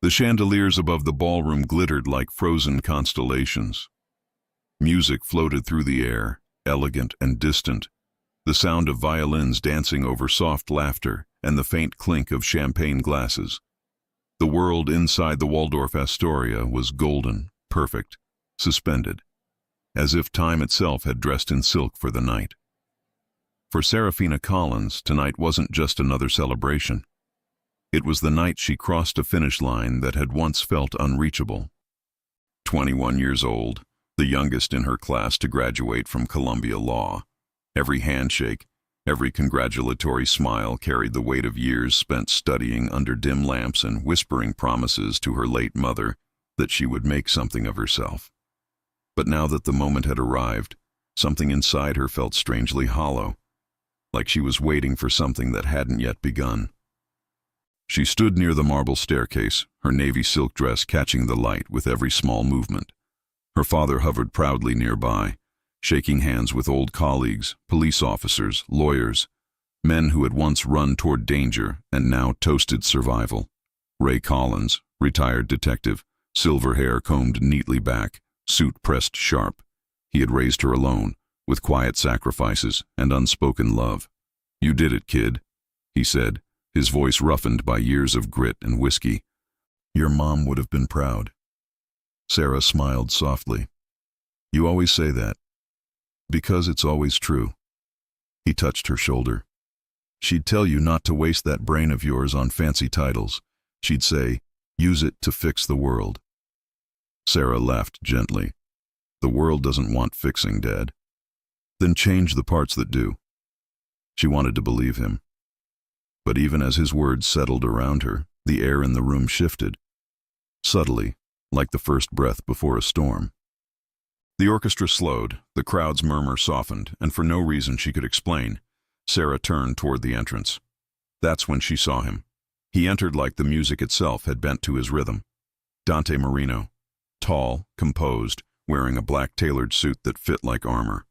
The chandeliers above the ballroom glittered like frozen constellations. Music floated through the air, elegant and distant, the sound of violins dancing over soft laughter and the faint clink of champagne glasses. The world inside the Waldorf Astoria was golden, perfect, suspended, as if time itself had dressed in silk for the night. For Serafina Collins, tonight wasn't just another celebration. It was the night she crossed a finish line that had once felt unreachable. 21 years old, the youngest in her class to graduate from Columbia Law. Every handshake, every congratulatory smile carried the weight of years spent studying under dim lamps and whispering promises to her late mother that she would make something of herself. But now that the moment had arrived, something inside her felt strangely hollow, like she was waiting for something that hadn't yet begun. She stood near the marble staircase, her navy silk dress catching the light with every small movement. Her father hovered proudly nearby, shaking hands with old colleagues, police officers, lawyers, men who had once run toward danger and now toasted survival. Ray Collins, retired detective, silver hair combed neatly back, suit pressed sharp. He had raised her alone, with quiet sacrifices and unspoken love. "You did it, kid," he said, his voice roughened by years of grit and whiskey. "Your mom would have been proud." Sarah smiled softly. "You always say that. Because it's always true." He touched her shoulder. "She'd tell you not to waste that brain of yours on fancy titles. She'd say, use it to fix the world." Sarah laughed gently. "The world doesn't want fixing, Dad." "Then change the parts that do." She wanted to believe him. But even as his words settled around her, the air in the room shifted. Subtly, like the first breath before a storm. The orchestra slowed, the crowd's murmur softened, and for no reason she could explain, Sarah turned toward the entrance. That's when she saw him. He entered like the music itself had bent to his rhythm. Dante Marino, tall, composed, wearing a black tailored suit that fit like armor.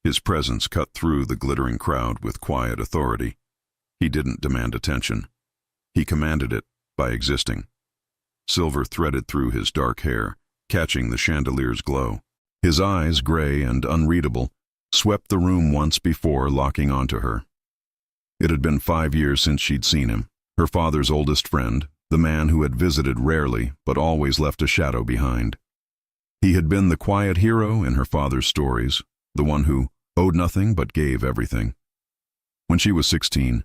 His presence cut through the glittering crowd with quiet authority. He didn't demand attention. He commanded it by existing. Silver threaded through his dark hair, catching the chandelier's glow. His eyes, gray and unreadable, swept the room once before, locking onto her. It had been 5 years since she'd seen him, her father's oldest friend, the man who had visited rarely but always left a shadow behind. He had been the quiet hero in her father's stories, the one who owed nothing but gave everything. When she was 16,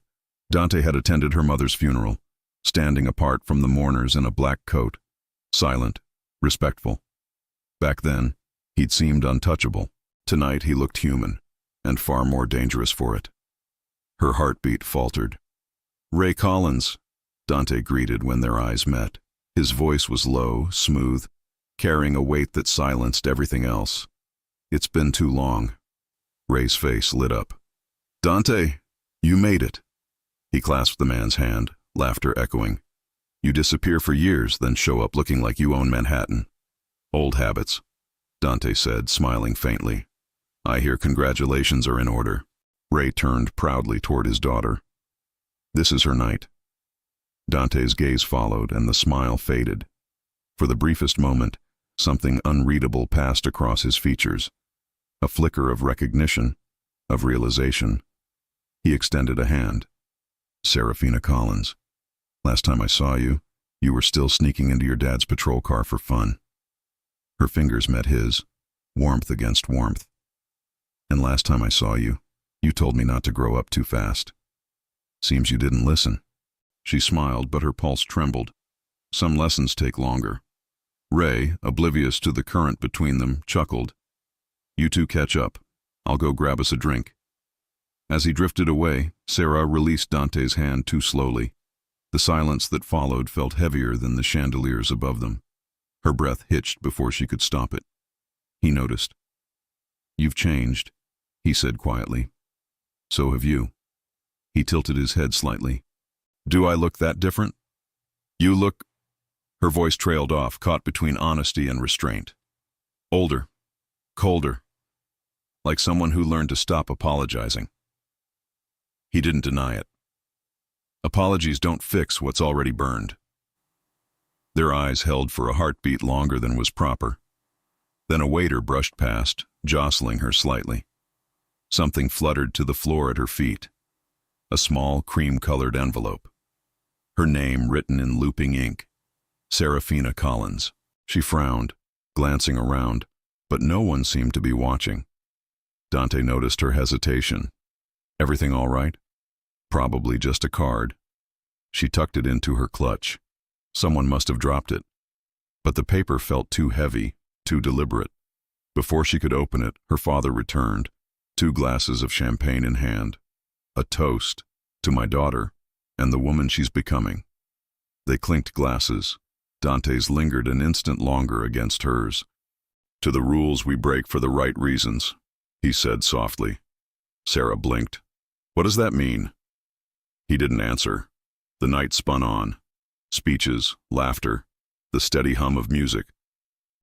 Dante had attended her mother's funeral, standing apart from the mourners in a black coat, silent, respectful. Back then, he'd seemed untouchable. Tonight he looked human, and far more dangerous for it. Her heartbeat faltered. "Ray Collins," Dante greeted when their eyes met. His voice was low, smooth, carrying a weight that silenced everything else. "It's been too long." Ray's face lit up. "Dante, you made it." He clasped the man's hand, laughter echoing. "You disappear for years, then show up looking like you own Manhattan." "Old habits," Dante said, smiling faintly. "I hear congratulations are in order." Ray turned proudly toward his daughter. "This is her night." Dante's gaze followed, and the smile faded. For the briefest moment, something unreadable passed across his features. A flicker of recognition, of realization. He extended a hand. "Serafina Collins. Last time I saw you, you were still sneaking into your dad's patrol car for fun." Her fingers met his, warmth against warmth. "And last time I saw you, you told me not to grow up too fast. Seems you didn't listen." She smiled, but her pulse trembled. "Some lessons take longer." Ray, oblivious to the current between them, chuckled. "You two catch up. I'll go grab us a drink." As he drifted away, Sarah released Dante's hand too slowly. The silence that followed felt heavier than the chandeliers above them. Her breath hitched before she could stop it. He noticed. "You've changed," he said quietly. "So have you." He tilted his head slightly. "Do I look that different?" "You look—" Her voice trailed off, caught between honesty and restraint. "Older. Colder. Like someone who learned to stop apologizing." He didn't deny it. "Apologies don't fix what's already burned." Their eyes held for a heartbeat longer than was proper. Then a waiter brushed past, jostling her slightly. Something fluttered to the floor at her feet. A small, cream-colored envelope. Her name written in looping ink. Serafina Collins. She frowned, glancing around, but no one seemed to be watching. Dante noticed her hesitation. Everything all right? Probably just a card. She tucked it into her clutch. Someone must have dropped it. But the paper felt too heavy, too deliberate. Before she could open it, her father returned, 2 glasses of champagne in hand. A toast to my daughter and the woman she's becoming. They clinked glasses. Dante's lingered an instant longer against hers. To the rules we break for the right reasons, he said softly. Sarah blinked. What does that mean? He didn't answer. The night spun on. Speeches, laughter, the steady hum of music.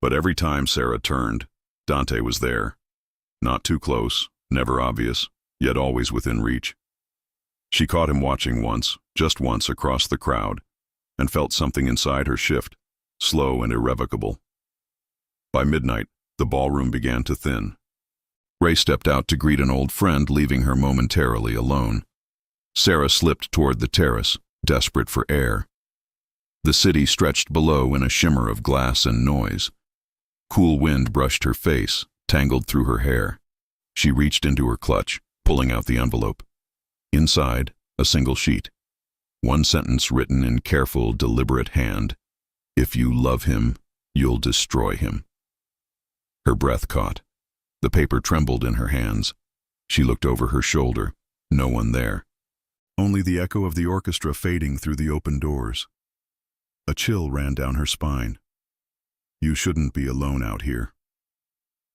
But every time Sarah turned, Dante was there. Not too close, never obvious, yet always within reach. She caught him watching once, just once across the crowd, and felt something inside her shift, slow and irrevocable. By midnight, the ballroom began to thin. Ray stepped out to greet an old friend, leaving her momentarily alone. Sarah slipped toward the terrace, desperate for air. The city stretched below in a shimmer of glass and noise. Cool wind brushed her face, tangled through her hair. She reached into her clutch, pulling out the envelope. Inside, a single sheet. One sentence written in careful, deliberate hand. If you love him, you'll destroy him. Her breath caught. The paper trembled in her hands. She looked over her shoulder. No one there. Only the echo of the orchestra fading through the open doors. A chill ran down her spine. You shouldn't be alone out here.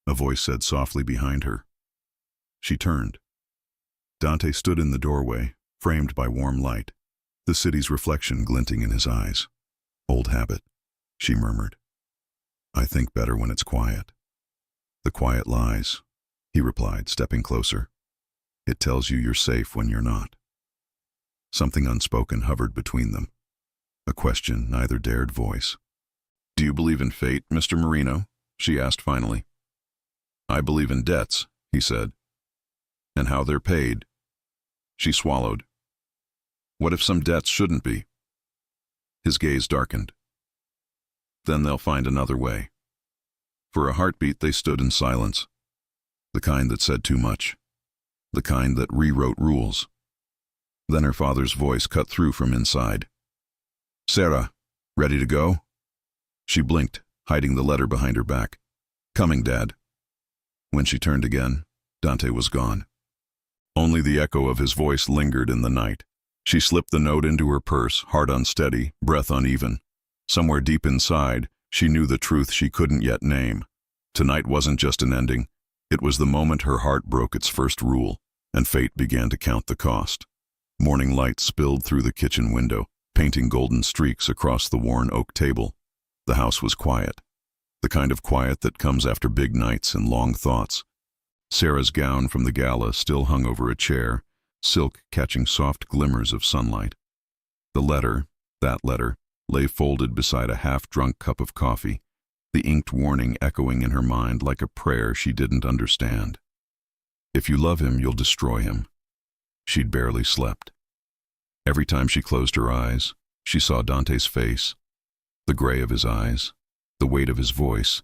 A voice said softly behind her. She turned. Dante stood in the doorway, framed by warm light, the city's reflection glinting in his eyes. Old habit, she murmured. I think better when it's quiet. The quiet lies, he replied, stepping closer. It tells you you're safe when you're not. Something unspoken hovered between them. A question neither dared voice. Do you believe in fate, Mr. Marino? She asked finally. I believe in debts, he said. And how they're paid. She swallowed. What if some debts shouldn't be? His gaze darkened. Then they'll find another way. For a heartbeat they stood in silence. The kind that said too much. The kind that rewrote rules. Then her father's voice cut through from inside. Sarah, ready to go? She blinked, hiding the letter behind her back. Coming, Dad. When she turned again, Dante was gone. Only the echo of his voice lingered in the night. She slipped the note into her purse, heart unsteady, breath uneven. Somewhere deep inside, she knew the truth she couldn't yet name. Tonight wasn't just an ending. It was the moment her heart broke its first rule, and fate began to count the cost. Morning light spilled through the kitchen window, painting golden streaks across the worn oak table. The house was quiet. The kind of quiet that comes after big nights and long thoughts. Sarah's gown from the gala still hung over a chair, silk catching soft glimmers of sunlight. The letter, that letter, lay folded beside a half-drunk cup of coffee, the inked warning echoing in her mind like a prayer she didn't understand. If you love him, you'll destroy him. She'd barely slept. Every time she closed her eyes, she saw Dante's face, the gray of his eyes, the weight of his voice,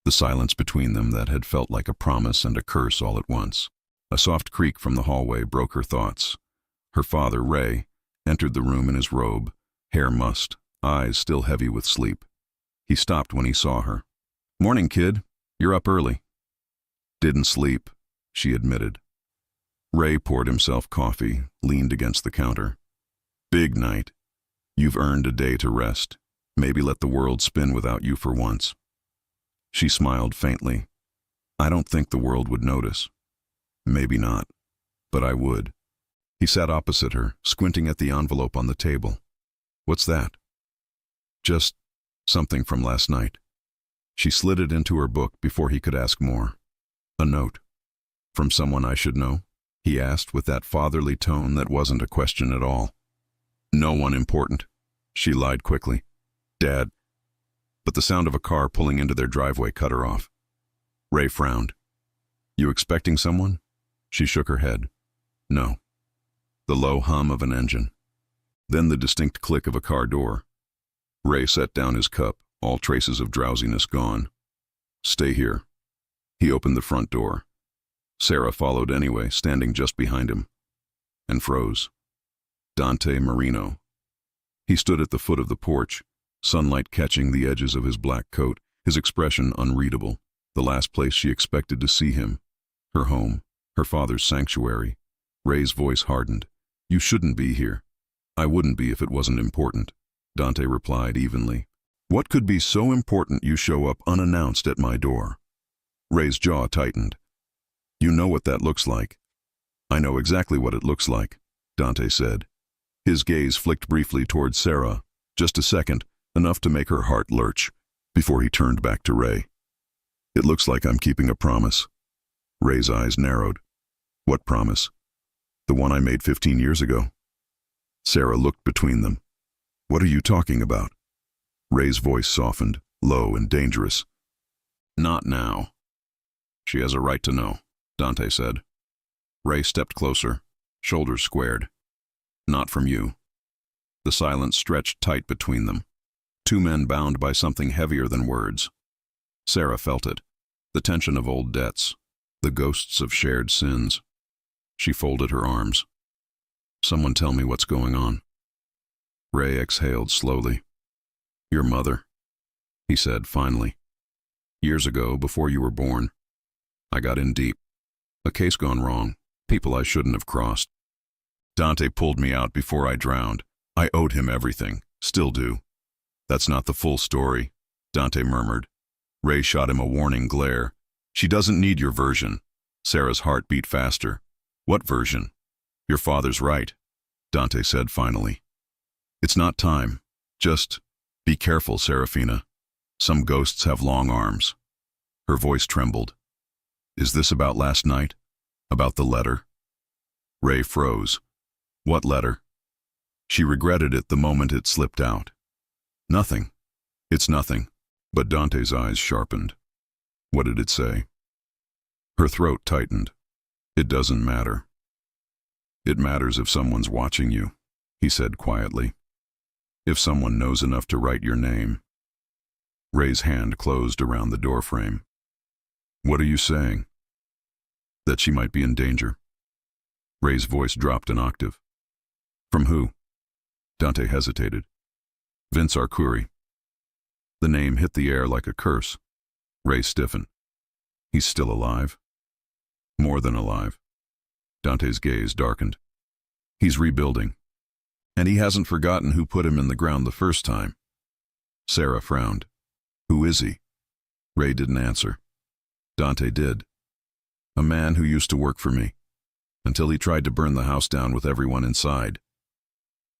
the silence between them that had felt like a promise and a curse all at once. A soft creak from the hallway broke her thoughts. Her father, Ray, entered the room in his robe, hair mussed, eyes still heavy with sleep. He stopped when he saw her. Morning, kid. You're up early. Didn't sleep, she admitted. Ray poured himself coffee, leaned against the counter. Big night. You've earned a day to rest. Maybe let the world spin without you for once. She smiled faintly. I don't think the world would notice. Maybe not, but I would. He sat opposite her, squinting at the envelope on the table. What's that? Just something from last night. She slid it into her book before he could ask more. A note. From someone I should know? He asked with that fatherly tone that wasn't a question at all. No one important. She lied quickly. Dad, but the sound of a car pulling into their driveway cut her off. Ray frowned. You expecting someone? She shook her head. No. The low hum of an engine. Then the distinct click of a car door. Ray set down his cup, all traces of drowsiness gone. Stay here. He opened the front door. Sarah followed anyway, standing just behind him, and froze. Dante Marino. He stood at the foot of the porch, sunlight catching the edges of his black coat, his expression unreadable, the last place she expected to see him. Her home, her father's sanctuary. Ray's voice hardened. You shouldn't be here. I wouldn't be if it wasn't important, Dante replied evenly. What could be so important you show up unannounced at my door? Ray's jaw tightened. You know what that looks like. I know exactly what it looks like, Dante said. His gaze flicked briefly toward Sarah, just a second, enough to make her heart lurch, before he turned back to Ray. It looks like I'm keeping a promise. Ray's eyes narrowed. What promise? The one I made 15 years ago. Sarah looked between them. What are you talking about? Ray's voice softened, low and dangerous. Not now. She has a right to know, Dante said. Ray stepped closer, shoulders squared. Not from you. The silence stretched tight between them. Two men bound by something heavier than words. Sarah felt it, the tension of old debts, the ghosts of shared sins. She folded her arms. Someone tell me what's going on. Ray exhaled slowly. Your mother, he said finally. Years ago, before you were born, I got in deep. A case gone wrong, people I shouldn't have crossed. Dante pulled me out before I drowned. I owed him everything, still do. That's not the full story, Dante murmured. Ray shot him a warning glare. She doesn't need your version. Sarah's heart beat faster. What version? Your father's right, Dante said finally. It's not time. Just be careful, Serafina. Some ghosts have long arms. Her voice trembled. Is this about last night? About the letter? Ray froze. What letter? She regretted it the moment it slipped out. Nothing. It's nothing. But Dante's eyes sharpened. What did it say? Her throat tightened. It doesn't matter. It matters if someone's watching you, he said quietly. If someone knows enough to write your name. Ray's hand closed around the doorframe. What are you saying? That she might be in danger. Ray's voice dropped an octave. From who? Dante hesitated. Vince Arcuri. The name hit the air like a curse. Ray stiffened. He's still alive? More than alive. Dante's gaze darkened. He's rebuilding. And he hasn't forgotten who put him in the ground the first time. Sarah frowned. Who is he? Ray didn't answer. Dante did. A man who used to work for me, until he tried to burn the house down with everyone inside.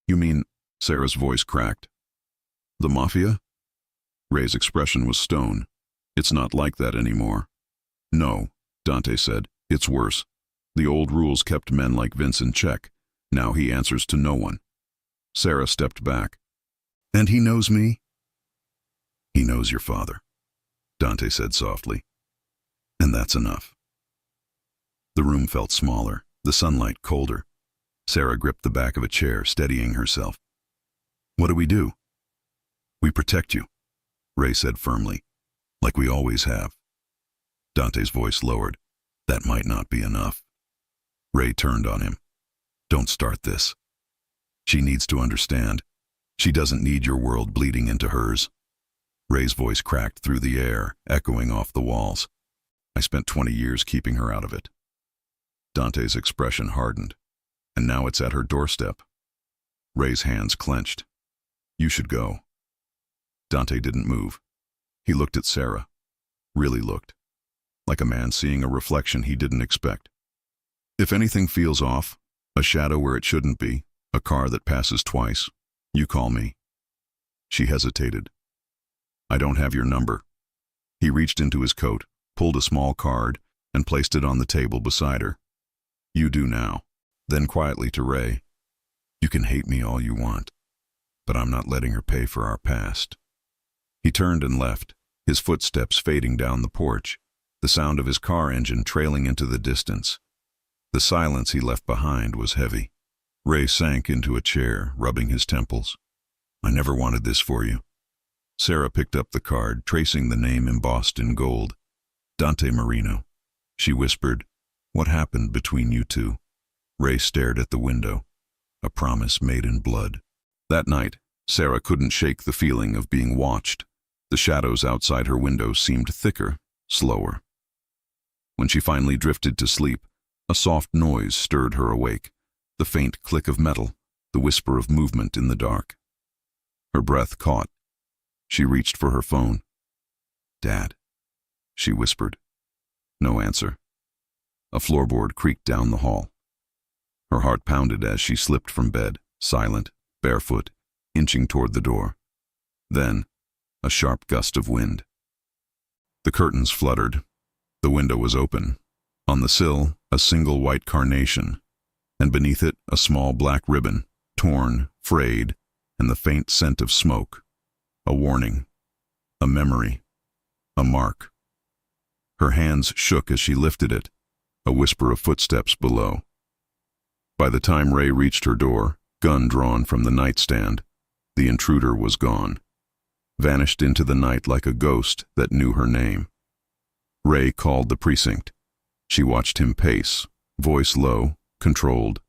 You mean, Sarah's voice cracked. The Mafia? Ray's expression was stone. It's not like that anymore. No, Dante said, it's worse. The old rules kept men like Vince in check. Now he answers to no one. Sarah stepped back. And he knows me? He knows your father, Dante said softly. And that's enough. The room felt smaller, the sunlight colder. Sarah gripped the back of a chair, steadying herself. What do we do? We protect you, Ray said firmly, like we always have. Dante's voice lowered. That might not be enough. Ray turned on him. Don't start this. She needs to understand. She doesn't need your world bleeding into hers. Ray's voice cracked through the air, echoing off the walls. I spent 20 years keeping her out of it. Dante's expression hardened. And now it's at her doorstep. Ray's hands clenched. You should go. Dante didn't move. He looked at Sarah. Really looked. Like a man seeing a reflection he didn't expect. If anything feels off, a shadow where it shouldn't be, a car that passes twice, you call me. She hesitated. I don't have your number. He reached into his coat, pulled a small card, and placed it on the table beside her. You do now. Then quietly to Ray. You can hate me all you want, but I'm not letting her pay for our past. He turned and left, his footsteps fading down the porch, the sound of his car engine trailing into the distance. The silence he left behind was heavy. Ray sank into a chair, rubbing his temples. "I never wanted this for you." Sarah picked up the card, tracing the name embossed in gold. "Dante Marino." She whispered, "What happened between you two?" Ray stared at the window. A promise made in blood. That night, Sarah couldn't shake the feeling of being watched. The shadows outside her window seemed thicker, slower. When she finally drifted to sleep, a soft noise stirred her awake, the faint click of metal, the whisper of movement in the dark. Her breath caught. She reached for her phone. "Dad," she whispered. No answer. A floorboard creaked down the hall. Her heart pounded as she slipped from bed, silent, barefoot, inching toward the door. Then, a sharp gust of wind. The curtains fluttered. The window was open. On the sill, a single white carnation, and beneath it, a small black ribbon, torn, frayed, and the faint scent of smoke. A warning. A memory. A mark. Her hands shook as she lifted it, a whisper of footsteps below. By the time Ray reached her door, gun drawn from the nightstand, the intruder was gone, vanished into the night like a ghost that knew her name. Ray called the precinct. She watched him pace, voice low, controlled.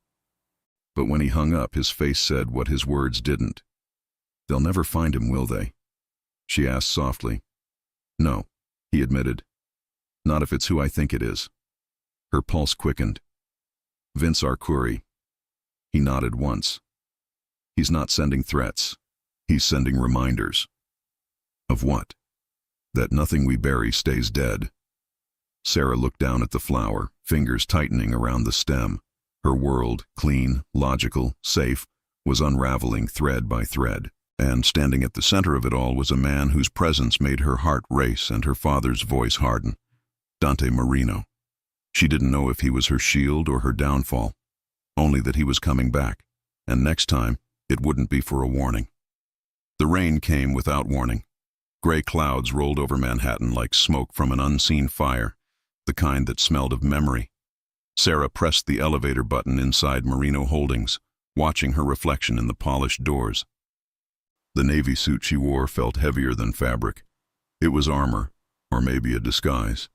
But when he hung up, his face said what his words didn't. "They'll never find him, will they?" she asked softly. "No," he admitted. "Not if it's who I think it is." Her pulse quickened. "Vince Arcuri." He nodded once. "He's not sending threats. He's sending reminders." "Of what?" "That nothing we bury stays dead." Sarah looked down at the flower, fingers tightening around the stem. Her world, clean, logical, safe, was unraveling thread by thread. And standing at the center of it all was a man whose presence made her heart race and her father's voice harden. Dante Marino. She didn't know if he was her shield or her downfall, only that he was coming back, and next time, it wouldn't be for a warning. The rain came without warning. Gray clouds rolled over Manhattan like smoke from an unseen fire, the kind that smelled of memory. Sarah pressed the elevator button inside Marino Holdings, watching her reflection in the polished doors. The navy suit she wore felt heavier than fabric. It was armor, or maybe a disguise.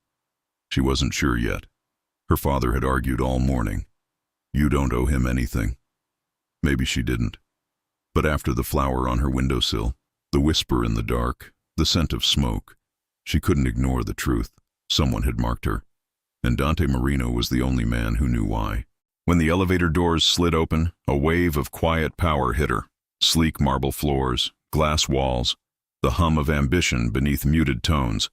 She wasn't sure yet. Her father had argued all morning. You don't owe him anything. Maybe she didn't. But after the flower on her windowsill, the whisper in the dark, the scent of smoke, she couldn't ignore the truth. Someone had marked her, and Dante Marino was the only man who knew why. When the elevator doors slid open, a wave of quiet power hit her. Sleek marble floors, glass walls, the hum of ambition beneath muted tones.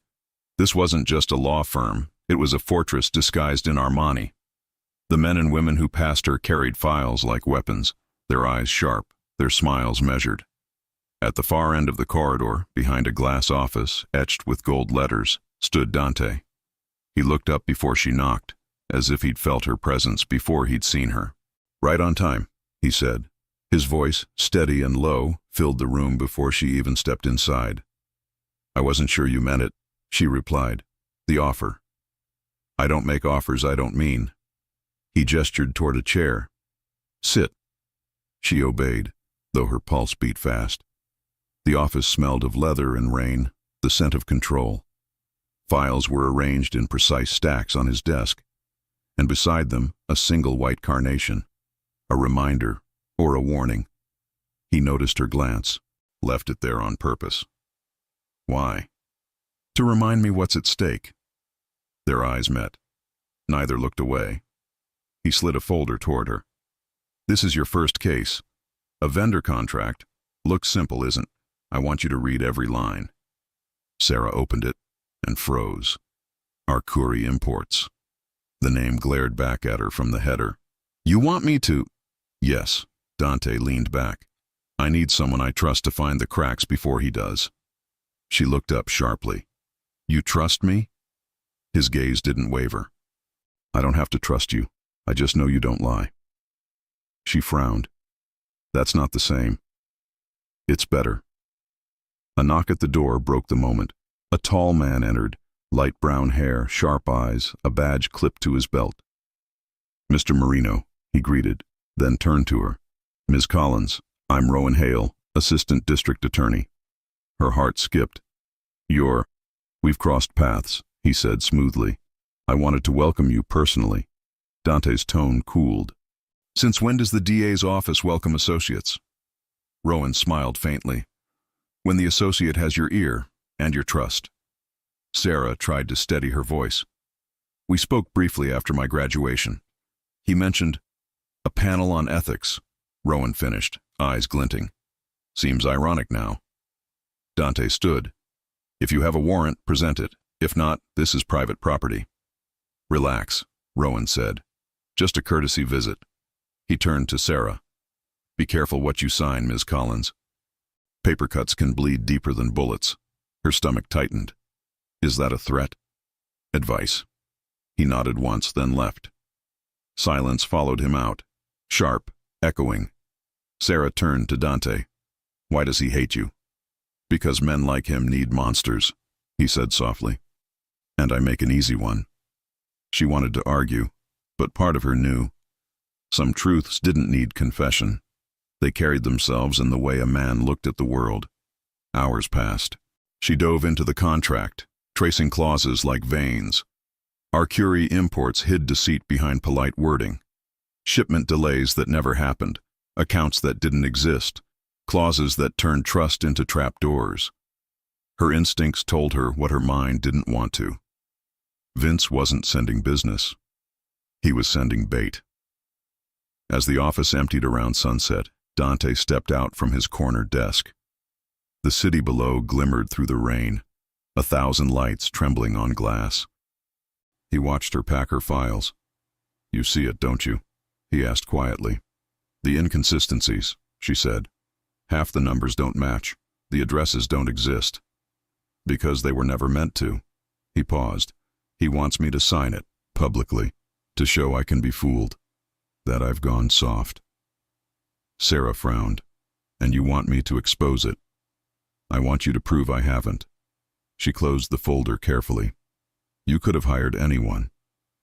This wasn't just a law firm, it was a fortress disguised in Armani. The men and women who passed her carried files like weapons, their eyes sharp, their smiles measured. At the far end of the corridor, behind a glass office etched with gold letters, stood Dante. He looked up before she knocked, as if he'd felt her presence before he'd seen her. "Right on time," he said. His voice, steady and low, filled the room before she even stepped inside. "I wasn't sure you meant it," she replied. "The offer." "I don't make offers I don't mean." He gestured toward a chair. "Sit." She obeyed, though her pulse beat fast. The office smelled of leather and rain, the scent of control. Files were arranged in precise stacks on his desk, and beside them a single white carnation, a reminder or a warning. He noticed her glance, left it there on purpose. "Why?" "To remind me what's at stake." Their eyes met. Neither looked away. He slid a folder toward her. "This is your first case. A vendor contract. Looks simple, isn't? I want you to read every line." Sarah opened it and froze. Arcuri Imports. The name glared back at her from the header. "You want me to—" "Yes." Dante leaned back. "I need someone I trust to find the cracks before he does." She looked up sharply. "You trust me?" His gaze didn't waver. "I don't have to trust you. I just know you don't lie." She frowned. "That's not the same." "It's better." A knock at the door broke the moment. A tall man entered, light brown hair, sharp eyes, a badge clipped to his belt. "Mr. Marino," he greeted, then turned to her. "Ms. Collins, I'm Rowan Hale, Assistant District Attorney." Her heart skipped. We've crossed paths," he said smoothly. "I wanted to welcome you personally." Dante's tone cooled. "Since when does the DA's office welcome associates?" Rowan smiled faintly. "When the associate has your ear and your trust." Sarah tried to steady her voice. "We spoke briefly after my graduation. He mentioned a panel on ethics," Rowan finished, eyes glinting. "Seems ironic now." Dante stood. "If you have a warrant, present it. If not, this is private property." "Relax," Rowan said. "Just a courtesy visit." He turned to Sarah. "Be careful what you sign, Ms. Collins. Paper cuts can bleed deeper than bullets." Her stomach tightened. "Is that a threat?" "Advice." He nodded once, then left. Silence followed him out, sharp, echoing. Sarah turned to Dante. "Why does he hate you?" "Because men like him need monsters," he said softly. "And I make an easy one." She wanted to argue, but part of her knew. Some truths didn't need confession. They carried themselves in the way a man looked at the world. Hours passed. She dove into the contract, tracing clauses like veins. Arcuri imports hid deceit behind polite wording. Shipment delays that never happened, accounts that didn't exist, clauses that turned trust into trapdoors. Her instincts told her what her mind didn't want to. Vince wasn't sending business. He was sending bait. As the office emptied around sunset, Dante stepped out from his corner desk. The city below glimmered through the rain, 1,000 lights trembling on glass. He watched her pack her files. "You see it, don't you?" he asked quietly. "The inconsistencies," she said. "Half the numbers don't match. The addresses don't exist. Because they were never meant to." He paused. "He wants me to sign it, publicly, to show I can be fooled. That I've gone soft." Sarah frowned. "And you want me to expose it?" "I want you to prove I haven't." She closed the folder carefully. "You could have hired anyone."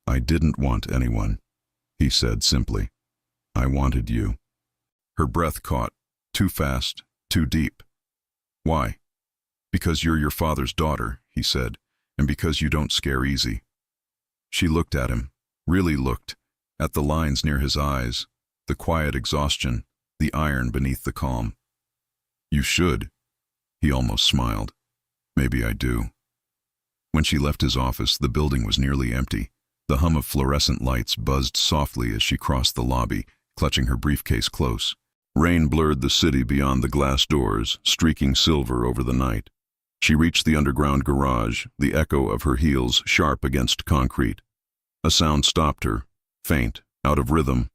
"I didn't want anyone," he said simply. "I wanted you." Her breath caught, too fast, too deep. "Why?" "Because you're your father's daughter," he said, "and because you don't scare easy." She looked at him, really looked, at the lines near his eyes, the quiet exhaustion, the iron beneath the calm. "You should." He almost smiled. "Maybe I do." When she left his office, the building was nearly empty. The hum of fluorescent lights buzzed softly as she crossed the lobby, clutching her briefcase close. Rain blurred the city beyond the glass doors, streaking silver over the night. She reached the underground garage, the echo of her heels sharp against concrete. A sound stopped her, faint, out of rhythm.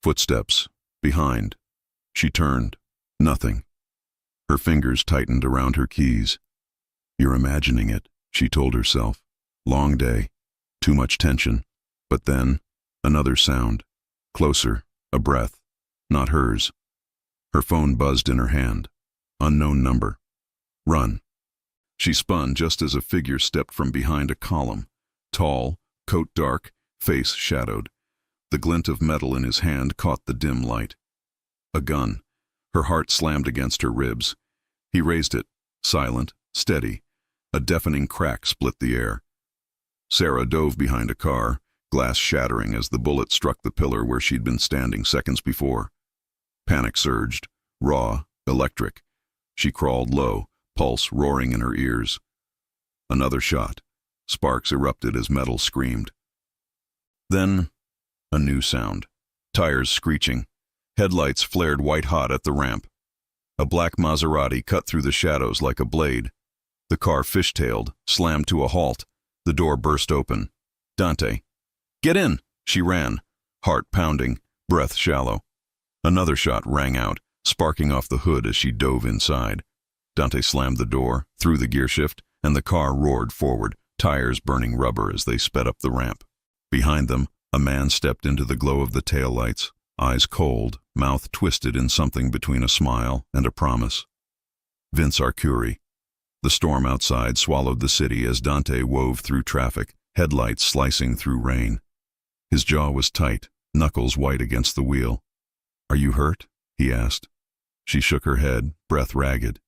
Footsteps, behind. She turned. Nothing. Her fingers tightened around her keys. "You're imagining it," she told herself. Long day. Too much tension. But then, another sound. Closer, a breath. Not hers. Her phone buzzed in her hand. Unknown number. Run. She spun just as a figure stepped from behind a column. Tall, coat dark, face shadowed. The glint of metal in his hand caught the dim light. A gun. Her heart slammed against her ribs. He raised it, silent, steady. A deafening crack split the air. Sarah dove behind a car, glass shattering as the bullet struck the pillar where she'd been standing seconds before. Panic surged, raw, electric. She crawled low, pulse roaring in her ears. Another shot. Sparks erupted as metal screamed. Then, a new sound. Tires screeching. Headlights flared white-hot at the ramp. A black Maserati cut through the shadows like a blade. The car fishtailed, slammed to a halt. The door burst open. Dante. "Get in!" She ran, heart pounding, breath shallow. Another shot rang out, sparking off the hood as she dove inside. Dante slammed the door, threw the gearshift, and the car roared forward, tires burning rubber as they sped up the ramp. Behind them, a man stepped into the glow of the taillights, eyes cold, mouth twisted in something between a smile and a promise. Vince Arcuri, The storm outside swallowed the city as Dante wove through traffic, headlights slicing through rain. His jaw was tight, knuckles white against the wheel. "Are you hurt?" he asked. She shook her head, breath ragged.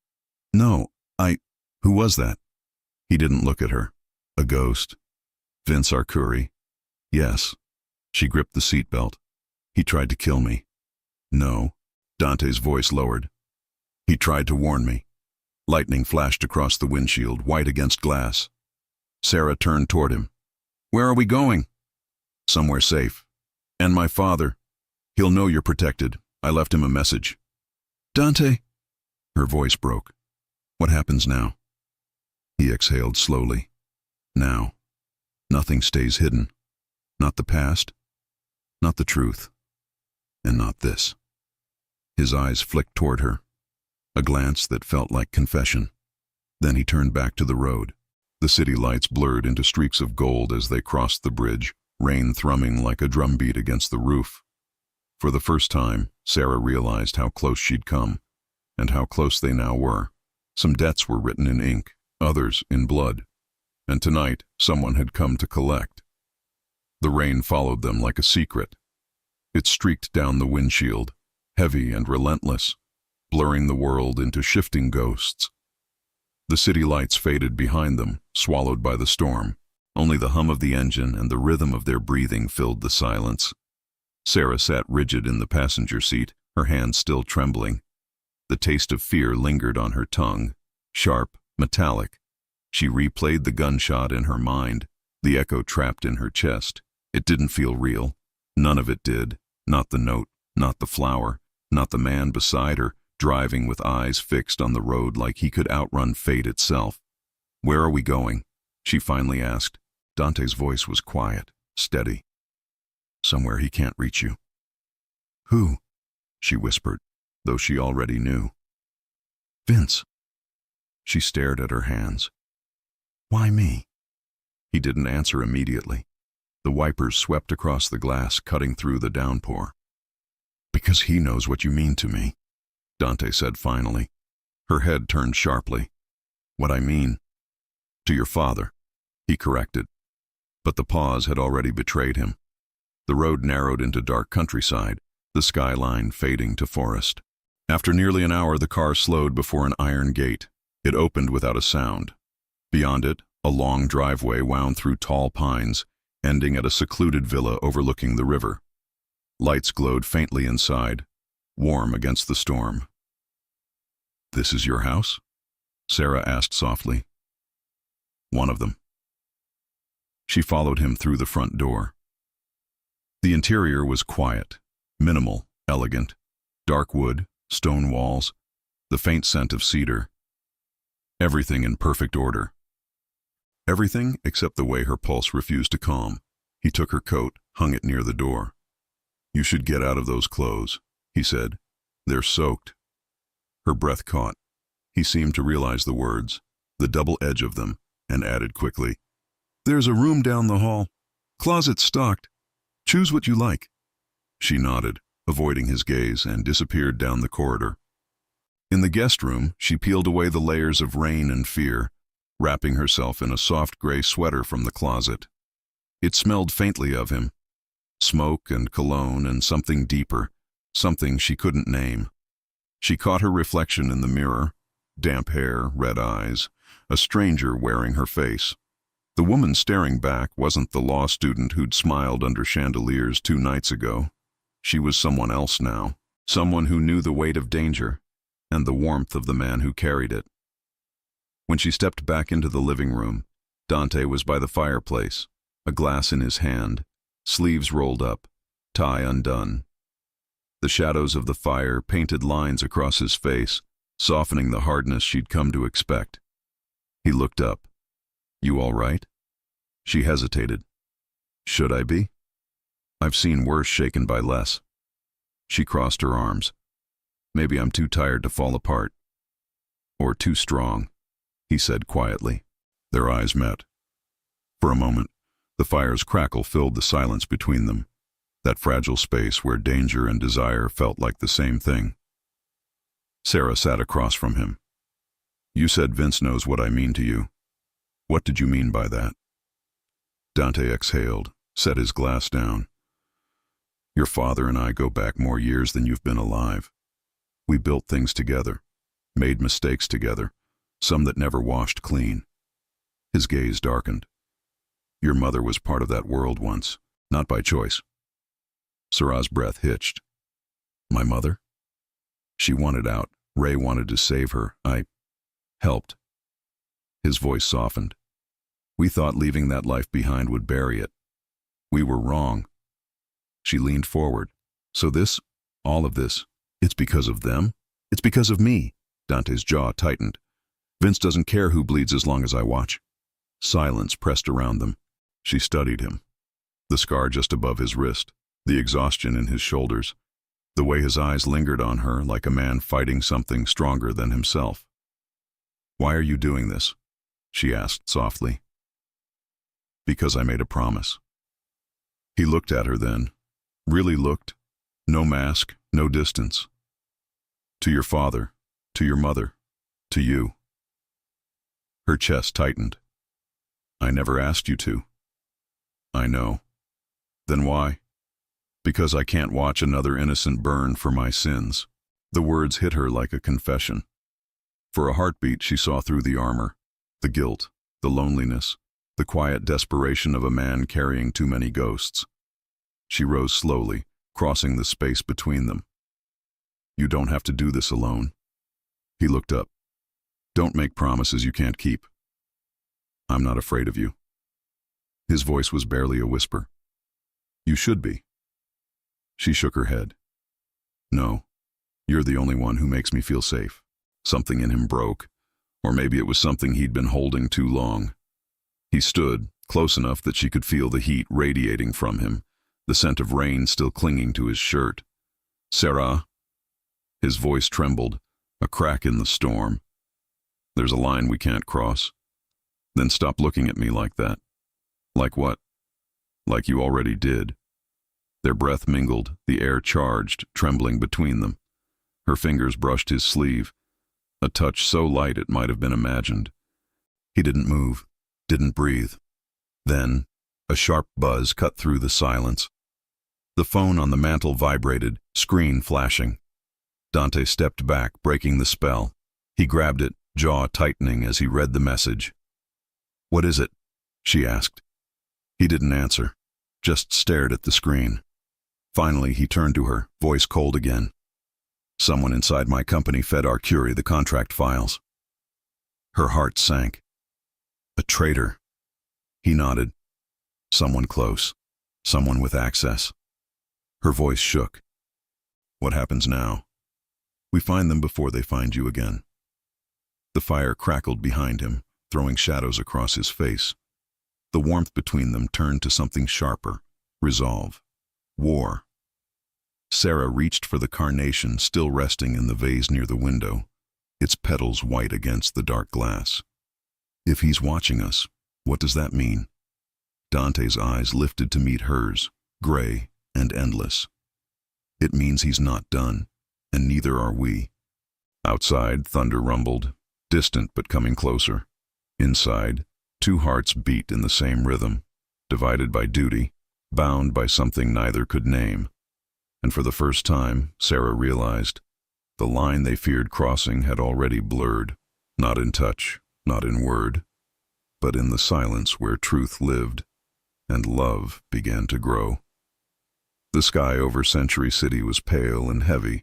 "No, Who was that?" He didn't look at her. "A ghost." "Vince Arcuri?" "Yes." She gripped the seatbelt. "He tried to kill me." "No." Dante's voice lowered. "He tried to warn me." Lightning flashed across the windshield, white against glass. Sarah turned toward him. "Where are we going?" "Somewhere safe. And my father. He'll know you're protected. I left him a message." "Dante?" Her voice broke. "What happens now?" He exhaled slowly. "Now. Nothing stays hidden. Not the past. Not the truth. And not this." His eyes flicked toward her. A glance that felt like confession. Then he turned back to the road. The city lights blurred into streaks of gold as they crossed the bridge, rain thrumming like a drumbeat against the roof. For the first time, Sarah realized how close she'd come, and how close they now were. Some debts were written in ink, others in blood, and tonight someone had come to collect. The rain followed them like a secret. It streaked down the windshield, heavy and relentless, blurring the world into shifting ghosts. The city lights faded behind them, swallowed by the storm. Only the hum of the engine and the rhythm of their breathing filled the silence. Sarah sat rigid in the passenger seat, her hands still trembling. The taste of fear lingered on her tongue, sharp, metallic. She replayed the gunshot in her mind, the echo trapped in her chest. It didn't feel real. None of it did. Not the note, not the flower, not the man beside her, driving with eyes fixed on the road like he could outrun fate itself. "Where are we going?" she finally asked. Dante's voice was quiet, steady. "Somewhere he can't reach you." "Who?" she whispered, though she already knew. "Vince." She stared at her hands. "Why me?" He didn't answer immediately. The wipers swept across the glass, cutting through the downpour. "Because he knows what you mean to me," Dante said finally. Her head turned sharply. "What I mean?" "To your father," he corrected. But the pause had already betrayed him. The road narrowed into dark countryside, the skyline fading to forest. After nearly an hour, the car slowed before an iron gate. It opened without a sound. Beyond it, a long driveway wound through tall pines, ending at a secluded villa overlooking the river. Lights glowed faintly inside, warm against the storm. "This is your house?" Sarah asked softly. "One of them." She followed him through the front door. The interior was quiet, minimal, elegant. Dark wood, stone walls, the faint scent of cedar. Everything in perfect order. Everything except the way her pulse refused to calm. He took her coat, hung it near the door. "You should get out of those clothes," he said. "They're soaked." Her breath caught. He seemed to realize the words, the double edge of them, and added quickly, "There's a room down the hall. Closet stocked. Choose what you like." She nodded, avoiding his gaze, and disappeared down the corridor. In the guest room, she peeled away the layers of rain and fear, wrapping herself in a soft gray sweater from the closet. It smelled faintly of him. Smoke and cologne and something deeper, something she couldn't name. She caught her reflection in the mirror, damp hair, red eyes, a stranger wearing her face. The woman staring back wasn't the law student who'd smiled under chandeliers 2 nights ago. She was someone else now, someone who knew the weight of danger and the warmth of the man who carried it. When she stepped back into the living room, Dante was by the fireplace, a glass in his hand, sleeves rolled up, tie undone. The shadows of the fire painted lines across his face, softening the hardness she'd come to expect. He looked up. "You all right?" She hesitated. "Should I be? I've seen worse shaken by less." She crossed her arms. "Maybe I'm too tired to fall apart." "Or too strong," he said quietly. Their eyes met. For a moment, the fire's crackle filled the silence between them, that fragile space where danger and desire felt like the same thing. Sarah sat across from him. You said Vince knows what I mean to you. What did you mean by that? Dante exhaled, set his glass down. Your father and I go back more years than you've been alive. We built things together, made mistakes together, some that never washed clean. His gaze darkened. Your mother was part of that world once, not by choice. Sarah's breath hitched. My mother? She wanted out. Ray wanted to save her. I helped. His voice softened. We thought leaving that life behind would bury it. We were wrong. She leaned forward. So this, all of this, it's because of them? It's because of me. Dante's jaw tightened. Vince doesn't care who bleeds as long as I watch. Silence pressed around them. She studied him. The scar just above his wrist, the exhaustion in his shoulders, the way his eyes lingered on her like a man fighting something stronger than himself. Why are you doing this? She asked softly. Because I made a promise. He looked at her then, really looked, no mask, no distance. To your father, to your mother, to you. Her chest tightened. I never asked you to. I know. Then why? Because I can't watch another innocent burn for my sins. The words hit her like a confession. For a heartbeat she saw through the armor, the guilt, the loneliness, the quiet desperation of a man carrying too many ghosts. She rose slowly, crossing the space between them. You don't have to do this alone. He looked up. Don't make promises you can't keep. I'm not afraid of you. His voice was barely a whisper. You should be. She shook her head. No, you're the only one who makes me feel safe. Something in him broke, or maybe it was something he'd been holding too long. He stood, close enough that she could feel the heat radiating from him, the scent of rain still clinging to his shirt. Sarah? His voice trembled, a crack in the storm. There's a line we can't cross. Then stop looking at me like that. Like what? Like you already did. Their breath mingled, the air charged, trembling between them. Her fingers brushed his sleeve, a touch so light it might have been imagined. He didn't move, didn't breathe. Then, a sharp buzz cut through the silence. The phone on the mantel vibrated, screen flashing. Dante stepped back, breaking the spell. He grabbed it, jaw tightening as he read the message. What is it? She asked. He didn't answer, just stared at the screen. Finally, he turned to her, voice cold again. Someone inside my company fed our Curie the contract files. Her heart sank. A traitor. He nodded. Someone close. Someone with access. Her voice shook. What happens now? We find them before they find you again. The fire crackled behind him, throwing shadows across his face. The warmth between them turned to something sharper. Resolve. War. Sarah reached for the carnation still resting in the vase near the window, its petals white against the dark glass. If he's watching us, what does that mean? Dante's eyes lifted to meet hers, gray and endless. It means he's not done, and neither are we. Outside, thunder rumbled, distant but coming closer. Inside, two hearts beat in the same rhythm, divided by duty, bound by something neither could name. And for the first time, Sarah realized, the line they feared crossing had already blurred, not in touch, not in word, but in the silence where truth lived, and love began to grow. The sky over Century City was pale and heavy,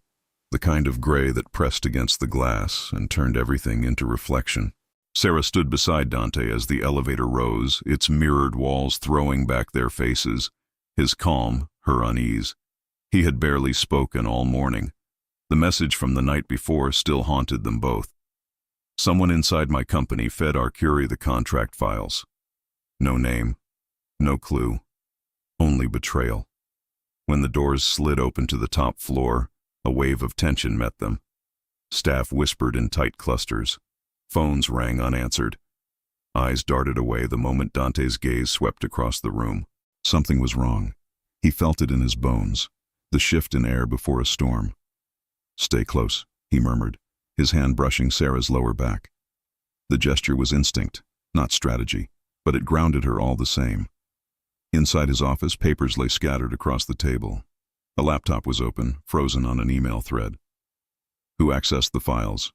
the kind of gray that pressed against the glass and turned everything into reflection. Sarah stood beside Dante as the elevator rose, its mirrored walls throwing back their faces, his calm, her unease. He had barely spoken all morning. The message from the night before still haunted them both. Someone inside my company fed our Curie the contract files. No name, no clue, only betrayal. When the doors slid open to the top floor, a wave of tension met them. Staff whispered in tight clusters. Phones rang unanswered. Eyes darted away the moment Dante's gaze swept across the room. Something was wrong. He felt it in his bones, the shift in air before a storm. Stay close, he murmured, his hand brushing Sarah's lower back. The gesture was instinct, not strategy, but it grounded her all the same. Inside his office, papers lay scattered across the table. A laptop was open, frozen on an email thread. Who accessed the files?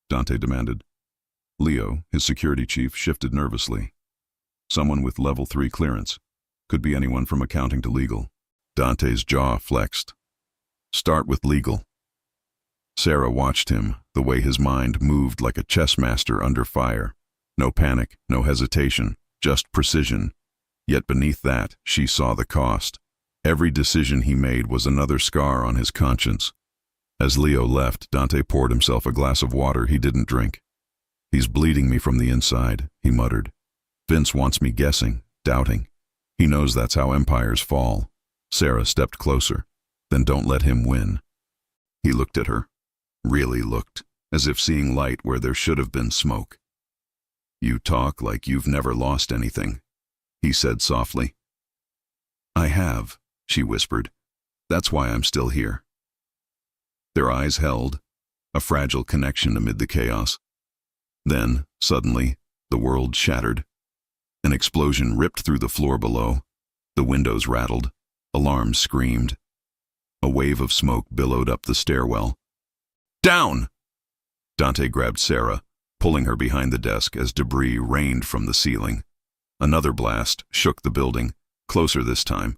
Dante demanded. Leo, his security chief, shifted nervously. Someone with level 3 clearance. Could be anyone from accounting to legal. Dante's jaw flexed. Start with legal. Sarah watched him, the way his mind moved like a chess master under fire. No panic, no hesitation, just precision. Yet beneath that, she saw the cost. Every decision he made was another scar on his conscience. As Leo left, Dante poured himself a glass of water he didn't drink. He's bleeding me from the inside, he muttered. Vince wants me guessing, doubting. He knows that's how empires fall. Sarah stepped closer. Then don't let him win. He looked at her. Really looked, as if seeing light where there should have been smoke. You talk like you've never lost anything, he said softly. I have, she whispered. That's why I'm still here. Their eyes held, a fragile connection amid the chaos. Then, suddenly, the world shattered. An explosion ripped through the floor below. The windows rattled. Alarms screamed. A wave of smoke billowed up the stairwell. Down! Dante grabbed Sarah, pulling her behind the desk as debris rained from the ceiling. Another blast shook the building, closer this time.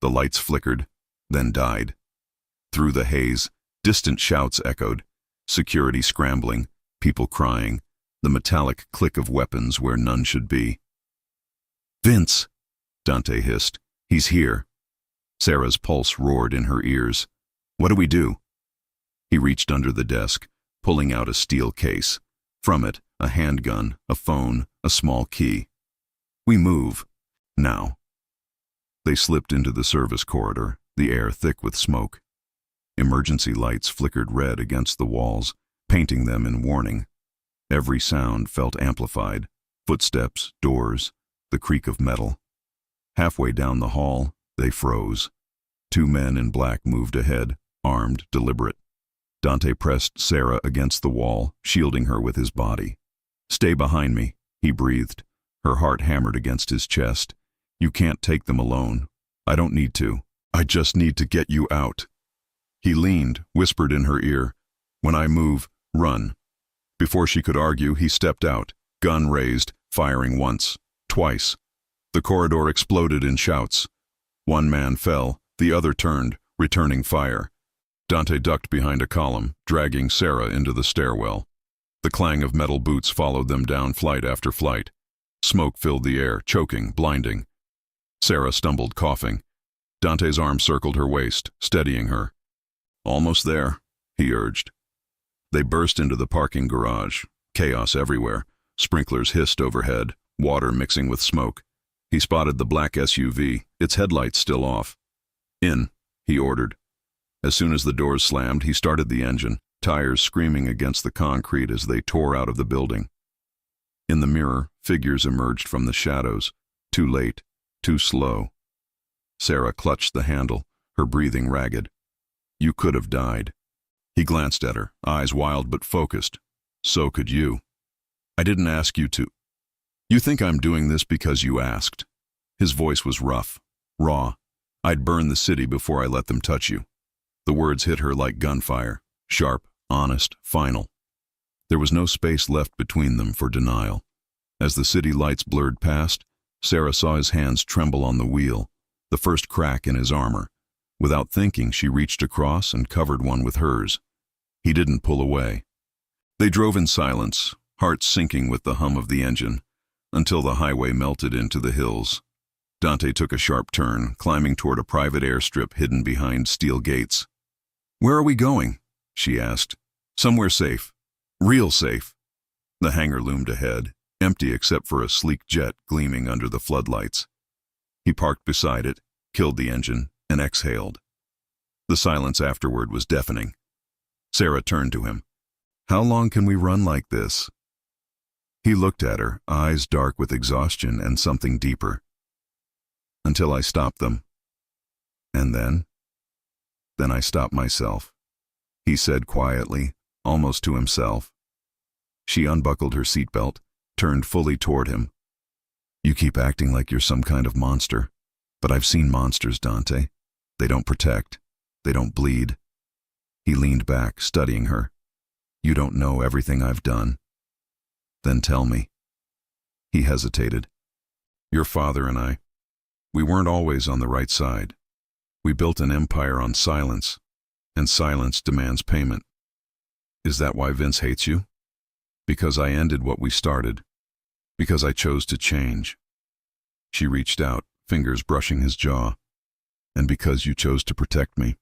The lights flickered, then died. Through the haze, distant shouts echoed, security scrambling, people crying, the metallic click of weapons where none should be. Vince! Dante hissed. He's here. Sarah's pulse roared in her ears. What do we do? He reached under the desk, pulling out a steel case. From it, a handgun, a phone, a small key. We move. Now. They slipped into the service corridor, the air thick with smoke. Emergency lights flickered red against the walls, painting them in warning. Every sound felt amplified. Footsteps, doors, the creak of metal. Halfway down the hall, they froze. 2 men in black moved ahead, armed, deliberate. Dante pressed Sarah against the wall, shielding her with his body. Stay behind me, he breathed. Her heart hammered against his chest. You can't take them alone. I don't need to. I just need to get you out. He leaned, whispered in her ear. When I move, run. Before she could argue, he stepped out, gun raised, firing once, twice. The corridor exploded in shouts. 1 man fell, the other turned, returning fire. Dante ducked behind a column, dragging Sarah into the stairwell. The clang of metal boots followed them down flight after flight. Smoke filled the air, choking, blinding. Sarah stumbled, coughing. Dante's arm circled her waist, steadying her. Almost there, he urged. They burst into the parking garage. Chaos everywhere. Sprinklers hissed overhead, water mixing with smoke. He spotted the black SUV, its headlights still off. In, he ordered. As soon as the doors slammed, he started the engine, tires screaming against the concrete as they tore out of the building. In the mirror, figures emerged from the shadows. Too late, too slow. Sarah clutched the handle, her breathing ragged. You could have died. He glanced at her, eyes wild but focused. So could you. I didn't ask you to. You think I'm doing this because you asked. His voice was rough, raw. I'd burn the city before I let them touch you. The words hit her like gunfire, sharp, honest, final. There was no space left between them for denial. As the city lights blurred past, Sarah saw his hands tremble on the wheel, the first crack in his armor. Without thinking, she reached across and covered one with hers. He didn't pull away. They drove in silence, hearts sinking with the hum of the engine, until the highway melted into the hills. Dante took a sharp turn, climbing toward a private airstrip hidden behind steel gates. Where are we going? She asked. Somewhere safe. Real safe. The hangar loomed ahead, empty except for a sleek jet gleaming under the floodlights. He parked beside it, killed the engine, and exhaled. The silence afterward was deafening. Sarah turned to him. How long can we run like this? He looked at her, eyes dark with exhaustion and something deeper. Until I stop them. And then? Then I stop myself, he said quietly, almost to himself. She unbuckled her seatbelt, turned fully toward him. You keep acting like you're some kind of monster. But I've seen monsters, Dante. They don't protect. They don't bleed. He leaned back, studying her. You don't know everything I've done. Then tell me. He hesitated. Your father and I, we weren't always on the right side. We built an empire on silence, and silence demands payment. Is that why Vince hates you? Because I ended what we started. Because I chose to change. She reached out, fingers brushing his jaw. And because you chose to protect me.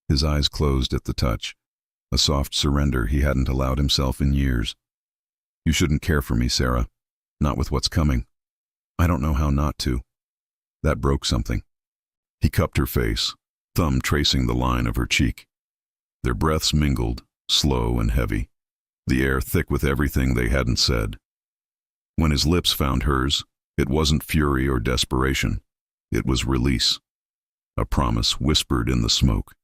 His eyes closed at the touch, a soft surrender he hadn't allowed himself in years. You shouldn't care for me, Sarah. Not with what's coming. I don't know how not to. That broke something. He cupped her face, thumb tracing the line of her cheek. Their breaths mingled, slow and heavy, the air thick with everything they hadn't said. When his lips found hers, it wasn't fury or desperation. It was release. A promise whispered in the smoke.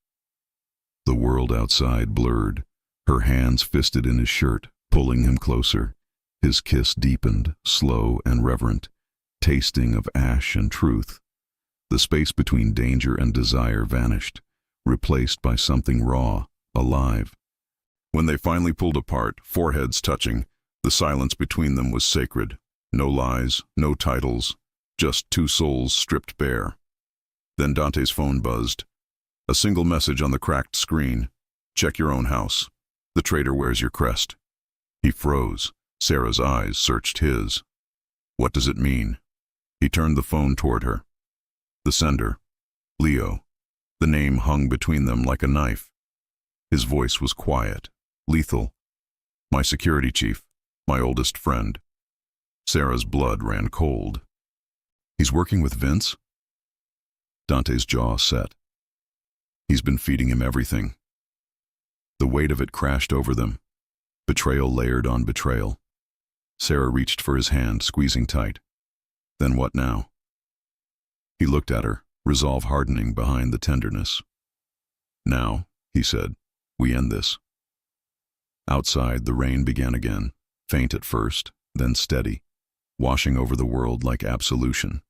The world outside blurred, her hands fisted in his shirt, pulling him closer. His kiss deepened, slow and reverent, tasting of ash and truth. The space between danger and desire vanished, replaced by something raw, alive. When they finally pulled apart, foreheads touching, the silence between them was sacred. No lies, no titles, just two souls stripped bare. Then Dante's phone buzzed. A single message on the cracked screen. Check your own house. The traitor wears your crest. He froze. Sarah's eyes searched his. What does it mean? He turned the phone toward her. The sender. Leo. The name hung between them like a knife. His voice was quiet, lethal. My security chief. My oldest friend. Sarah's blood ran cold. He's working with Vince? Dante's jaw set. He's been feeding him everything. The weight of it crashed over them. Betrayal layered on betrayal. Sarah reached for his hand, squeezing tight. Then what now? He looked at her, resolve hardening behind the tenderness. Now, he said, we end this. Outside, the rain began again, faint at first, then steady, washing over the world like absolution.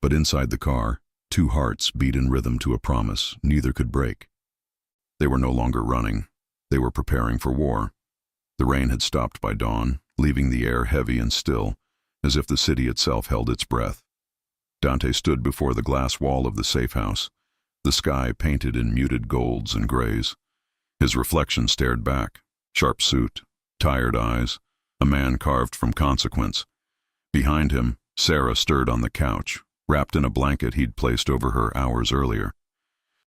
But inside the car, two hearts beat in rhythm to a promise neither could break. They were no longer running. They were preparing for war. The rain had stopped by dawn, leaving the air heavy and still, as if the city itself held its breath. Dante stood before the glass wall of the safe house, the sky painted in muted golds and grays. His reflection stared back, sharp suit, tired eyes, a man carved from consequence. Behind him, Sarah stirred on the couch, wrapped in a blanket he'd placed over her hours earlier.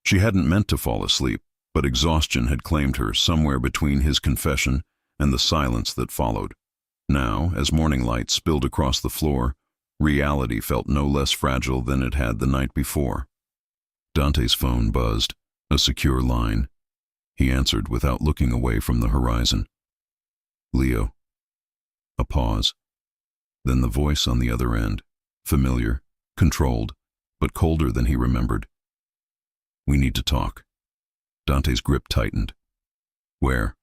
She hadn't meant to fall asleep, but exhaustion had claimed her somewhere between his confession and the silence that followed. Now, as morning light spilled across the floor, reality felt no less fragile than it had the night before. Dante's phone buzzed, a secure line. He answered without looking away from the horizon. Leo. A pause. Then the voice on the other end, familiar, controlled, but colder than he remembered. We need to talk. Dante's grip tightened. Where?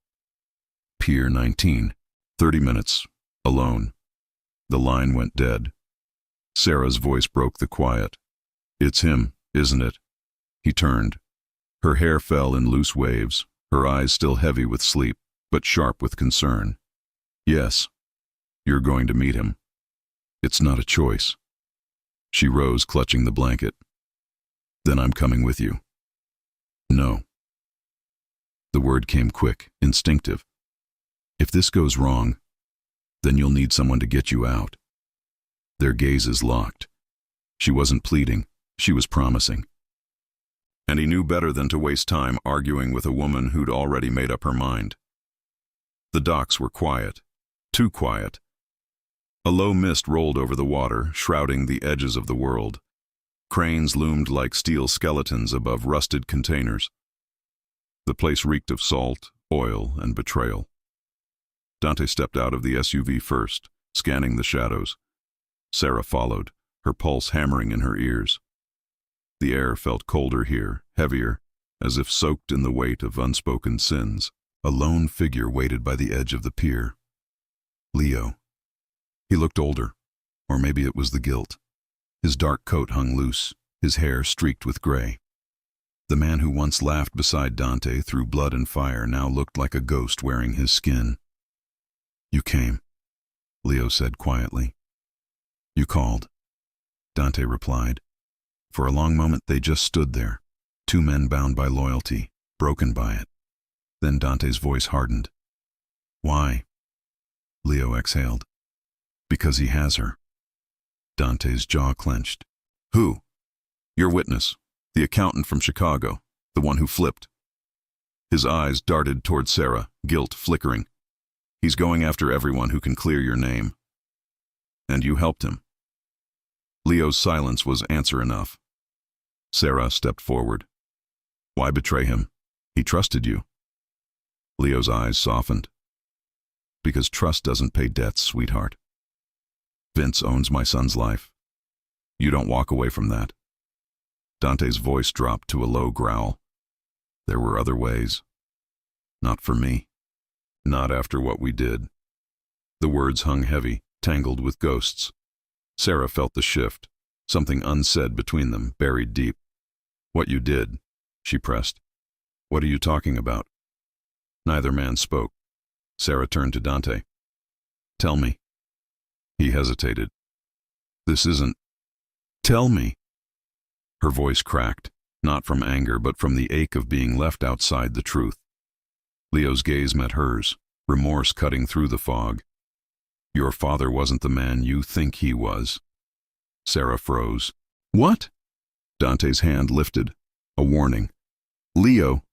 Pier 19. 30 minutes. Alone. The line went dead. Sarah's voice broke the quiet. It's him, isn't it? He turned. Her hair fell in loose waves, her eyes still heavy with sleep, but sharp with concern. Yes. You're going to meet him. It's not a choice. She rose, clutching the blanket. Then I'm coming with you. No. The word came quick, instinctive. If this goes wrong, then you'll need someone to get you out. Their gazes locked. She wasn't pleading, she was promising. And he knew better than to waste time arguing with a woman who'd already made up her mind. The docks were quiet, too quiet. A low mist rolled over the water, shrouding the edges of the world. Cranes loomed like steel skeletons above rusted containers. The place reeked of salt, oil, and betrayal. Dante stepped out of the SUV first, scanning the shadows. Sarah followed, her pulse hammering in her ears. The air felt colder here, heavier, as if soaked in the weight of unspoken sins. A lone figure waited by the edge of the pier. Leo. He looked older, or maybe it was the guilt. His dark coat hung loose, his hair streaked with gray. The man who once laughed beside Dante through blood and fire now looked like a ghost wearing his skin. "You came," Leo said quietly. "You called," Dante replied. For a long moment they just stood there, two men bound by loyalty, broken by it. Then Dante's voice hardened. "Why?" Leo exhaled. "Because he has her." Dante's jaw clenched. "Who?" "Your witness, the accountant from Chicago, the one who flipped." His eyes darted toward Sarah, guilt flickering. "He's going after everyone who can clear your name." "And you helped him." Leo's silence was answer enough. Sarah stepped forward. "Why betray him? He trusted you." Leo's eyes softened. "Because trust doesn't pay debts, sweetheart. Vince owns my son's life. You don't walk away from that." Dante's voice dropped to a low growl. "There were other ways. Not for me. Not after what we did." The words hung heavy, tangled with ghosts. Sarah felt the shift, something unsaid between them, buried deep. "What you did," she pressed. "What are you talking about?" Neither man spoke. Sarah turned to Dante. "Tell me." He hesitated. "This isn't—" "Tell me." Her voice cracked, not from anger but from the ache of being left outside the truth. Leo's gaze met hers, remorse cutting through the fog. "Your father wasn't the man you think he was." Sarah froze. "What?" Dante's hand lifted, a warning. "Leo."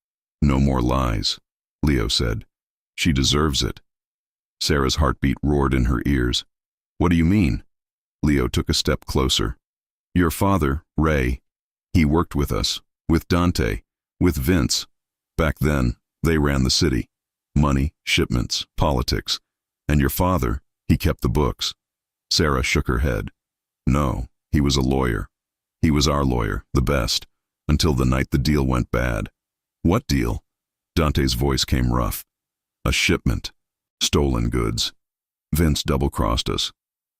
"No more lies," Leo said. "She deserves it." Sarah's heartbeat roared in her ears. "What do you mean?" Leo took a step closer. "Your father, Ray, he worked with us, with Dante, with Vince. Back then, they ran the city. Money, shipments, politics. And your father, he kept the books." Sarah shook her head. "No, he was a lawyer. He was our lawyer, the best, until the night the deal went bad." "What deal?" Dante's voice came rough. "A shipment. Stolen goods. Vince double-crossed us.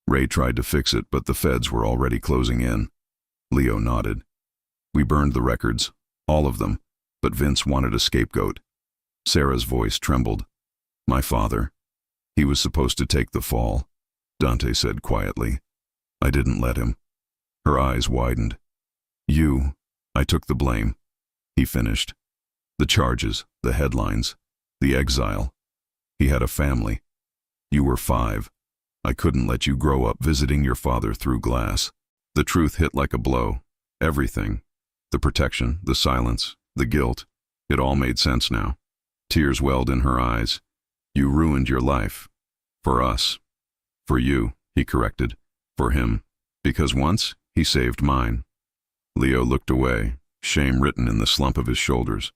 Ray tried to fix it, but the feds were already closing in." Leo nodded. "We burned the records, all of them, but Vince wanted a scapegoat." Sarah's voice trembled. "My father. He was supposed to take the fall," Dante said quietly. "I didn't let him." Her eyes widened. I took the blame," he finished. "The charges, the headlines, the exile. He had a family. You were 5. I couldn't let you grow up visiting your father through glass." The truth hit like a blow. Everything. The protection, the silence, the guilt. It all made sense now. Tears welled in her eyes. "You ruined your life. For us. For you," he corrected. "For him. Because once, he saved mine." Leo looked away, shame written in the slump of his shoulders.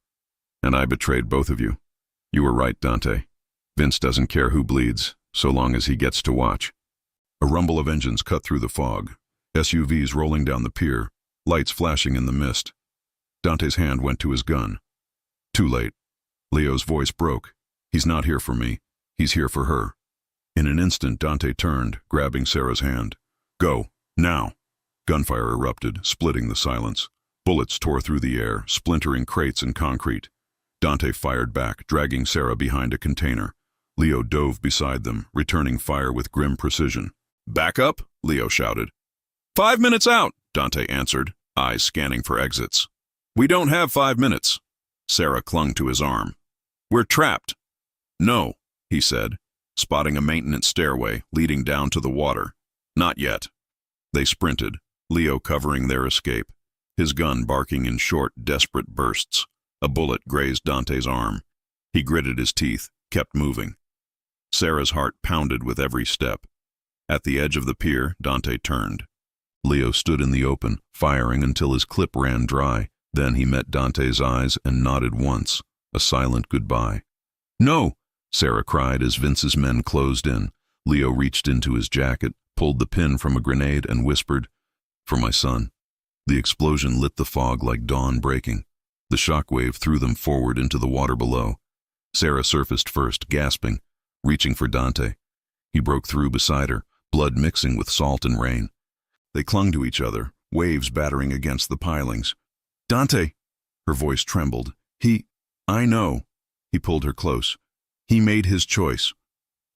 "And I betrayed both of you. You were right, Dante. Vince doesn't care who bleeds, so long as he gets to watch." A rumble of engines cut through the fog. SUVs rolling down the pier, lights flashing in the mist. Dante's hand went to his gun. Too late. Leo's voice broke. "He's not here for me. He's here for her." In an instant, Dante turned, grabbing Sarah's hand. "Go. Now." Gunfire erupted, splitting the silence. Bullets tore through the air, splintering crates and concrete. Dante fired back, dragging Sarah behind a container. Leo dove beside them, returning fire with grim precision. "Back up," Leo shouted. "5 minutes out," Dante answered, eyes scanning for exits. "We don't have 5 minutes." Sarah clung to his arm. "We're trapped." "No," he said, spotting a maintenance stairway leading down to the water. "Not yet." They sprinted, Leo covering their escape, his gun barking in short, desperate bursts. A bullet grazed Dante's arm. He gritted his teeth, kept moving. Sarah's heart pounded with every step. At the edge of the pier, Dante turned. Leo stood in the open, firing until his clip ran dry. Then he met Dante's eyes and nodded once, a silent goodbye. "No!" Sarah cried as Vince's men closed in. Leo reached into his jacket, pulled the pin from a grenade and whispered, "For my son." The explosion lit the fog like dawn breaking. The shockwave threw them forward into the water below. Sarah surfaced first, gasping, reaching for Dante. He broke through beside her, blood mixing with salt and rain. They clung to each other, waves battering against the pilings. "Dante!" Her voice trembled. I know." He pulled her close. "He made his choice."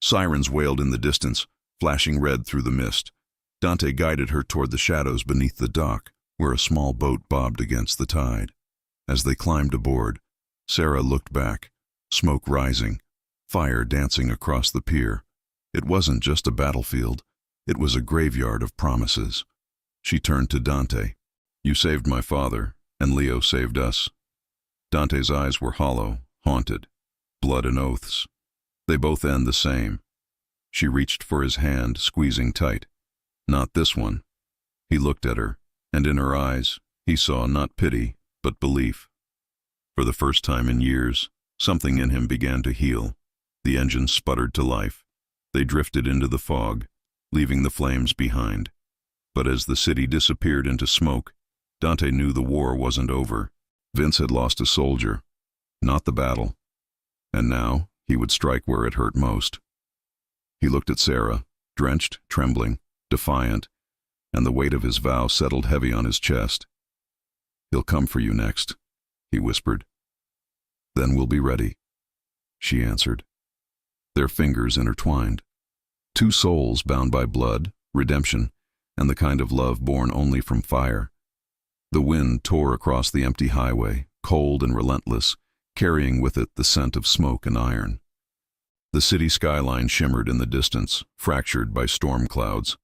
Sirens wailed in the distance, flashing red through the mist. Dante guided her toward the shadows beneath the dock, where a small boat bobbed against the tide. As they climbed aboard, Sarah looked back, smoke rising, fire dancing across the pier. It wasn't just a battlefield. It was a graveyard of promises. She turned to Dante. "You saved my father, and Leo saved us." Dante's eyes were hollow, haunted, blood and oaths. They both end the same. She reached for his hand, squeezing tight. "Not this one." He looked at her, and in her eyes, he saw not pity, but belief. For the first time in years, something in him began to heal. The engine sputtered to life. They drifted into the fog, leaving the flames behind. But as the city disappeared into smoke, Dante knew the war wasn't over. Vince had lost a soldier, not the battle. And now, he would strike where it hurt most. He looked at Sarah, drenched, trembling, defiant, and the weight of his vow settled heavy on his chest. "He'll come for you next," he whispered. "Then we'll be ready," she answered. Their fingers intertwined. Two souls bound by blood, redemption, and the kind of love born only from fire. The wind tore across the empty highway, cold and relentless, carrying with it the scent of smoke and iron. The city skyline shimmered in the distance, fractured by storm clouds.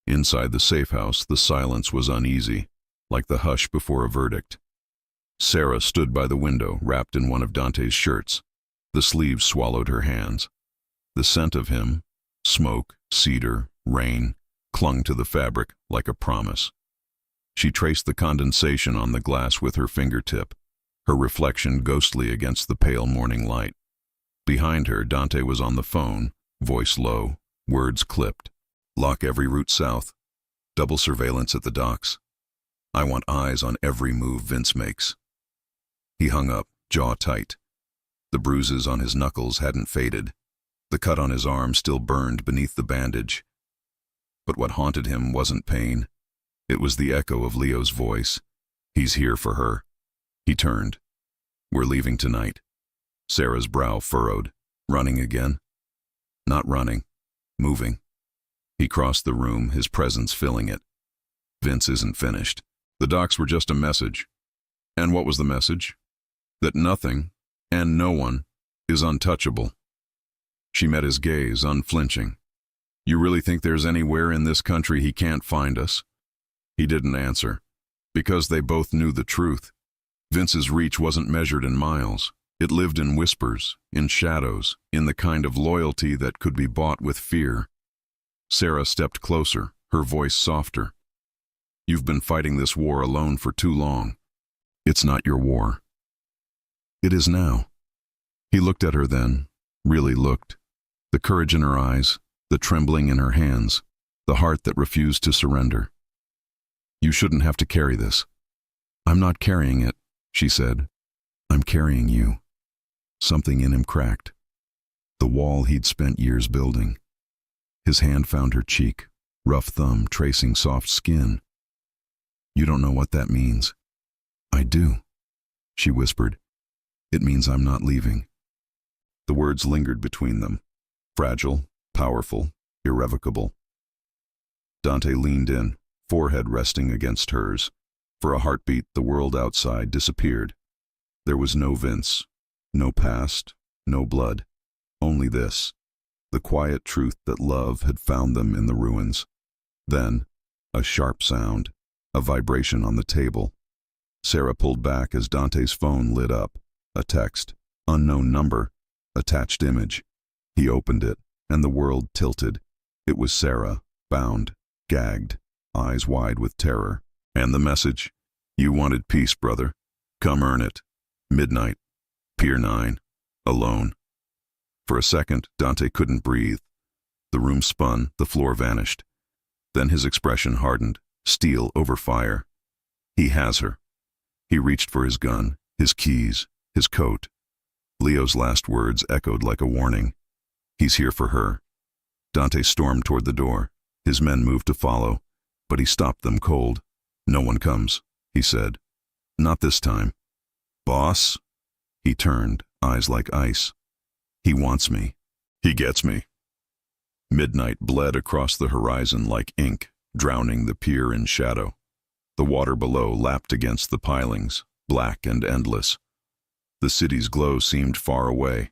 Inside the safe house, the silence was uneasy, like the hush before a verdict. Sarah stood by the window, wrapped in one of Dante's shirts. The sleeves swallowed her hands. The scent of him, smoke, cedar, rain, clung to the fabric like a promise. She traced the condensation on the glass with her fingertip, her reflection ghostly against the pale morning light. Behind her, Dante was on the phone, voice low, words clipped. "Lock every route south. Double surveillance at the docks. I want eyes on every move Vince makes." He hung up, jaw tight. The bruises on his knuckles hadn't faded. The cut on his arm still burned beneath the bandage. But what haunted him wasn't pain. It was the echo of Leo's voice. "He's here for her." He turned. "We're leaving tonight." Sarah's brow furrowed. "Running again?" "Not running. Moving." He crossed the room, his presence filling it. "Vince isn't finished. The docs were just a message." "And what was the message?" "That nothing, and no one, is untouchable." She met his gaze, unflinching. "You really think there's anywhere in this country he can't find us?" He didn't answer, because they both knew the truth. Vince's reach wasn't measured in miles. It lived in whispers, in shadows, in the kind of loyalty that could be bought with fear. Sarah stepped closer, her voice softer. "You've been fighting this war alone for too long. It's not your war." "It is now." He looked at her then, really looked. The courage in her eyes, the trembling in her hands, the heart that refused to surrender. "You shouldn't have to carry this." "I'm not carrying it," she said. "I'm carrying you." Something in him cracked. The wall he'd spent years building. His hand found her cheek, rough thumb tracing soft skin. "You don't know what that means." "I do," she whispered. "It means I'm not leaving." The words lingered between them, fragile, powerful, irrevocable. Dante leaned in, forehead resting against hers. For a heartbeat, the world outside disappeared. There was no Vince, no past, no blood, only this, the quiet truth that love had found them in the ruins. Then, a sharp sound, a vibration on the table. Sarah pulled back as Dante's phone lit up. A text, unknown number, attached image. He opened it, and the world tilted. It was Sarah, bound, gagged, eyes wide with terror. And the message: "You wanted peace, brother. Come earn it. Midnight. Pier 9. Alone." For a second, Dante couldn't breathe. The room spun, the floor vanished. Then his expression hardened, steel over fire. He has her. He reached for his gun, his keys, his coat. Leo's last words echoed like a warning. He's here for her. Dante stormed toward the door. His men moved to follow, but he stopped them cold. "No one comes," he said. "Not this time." "Boss?" He turned, eyes like ice. "He wants me. He gets me." Midnight bled across the horizon like ink, drowning the pier in shadow. The water below lapped against the pilings, black and endless. The city's glow seemed far away.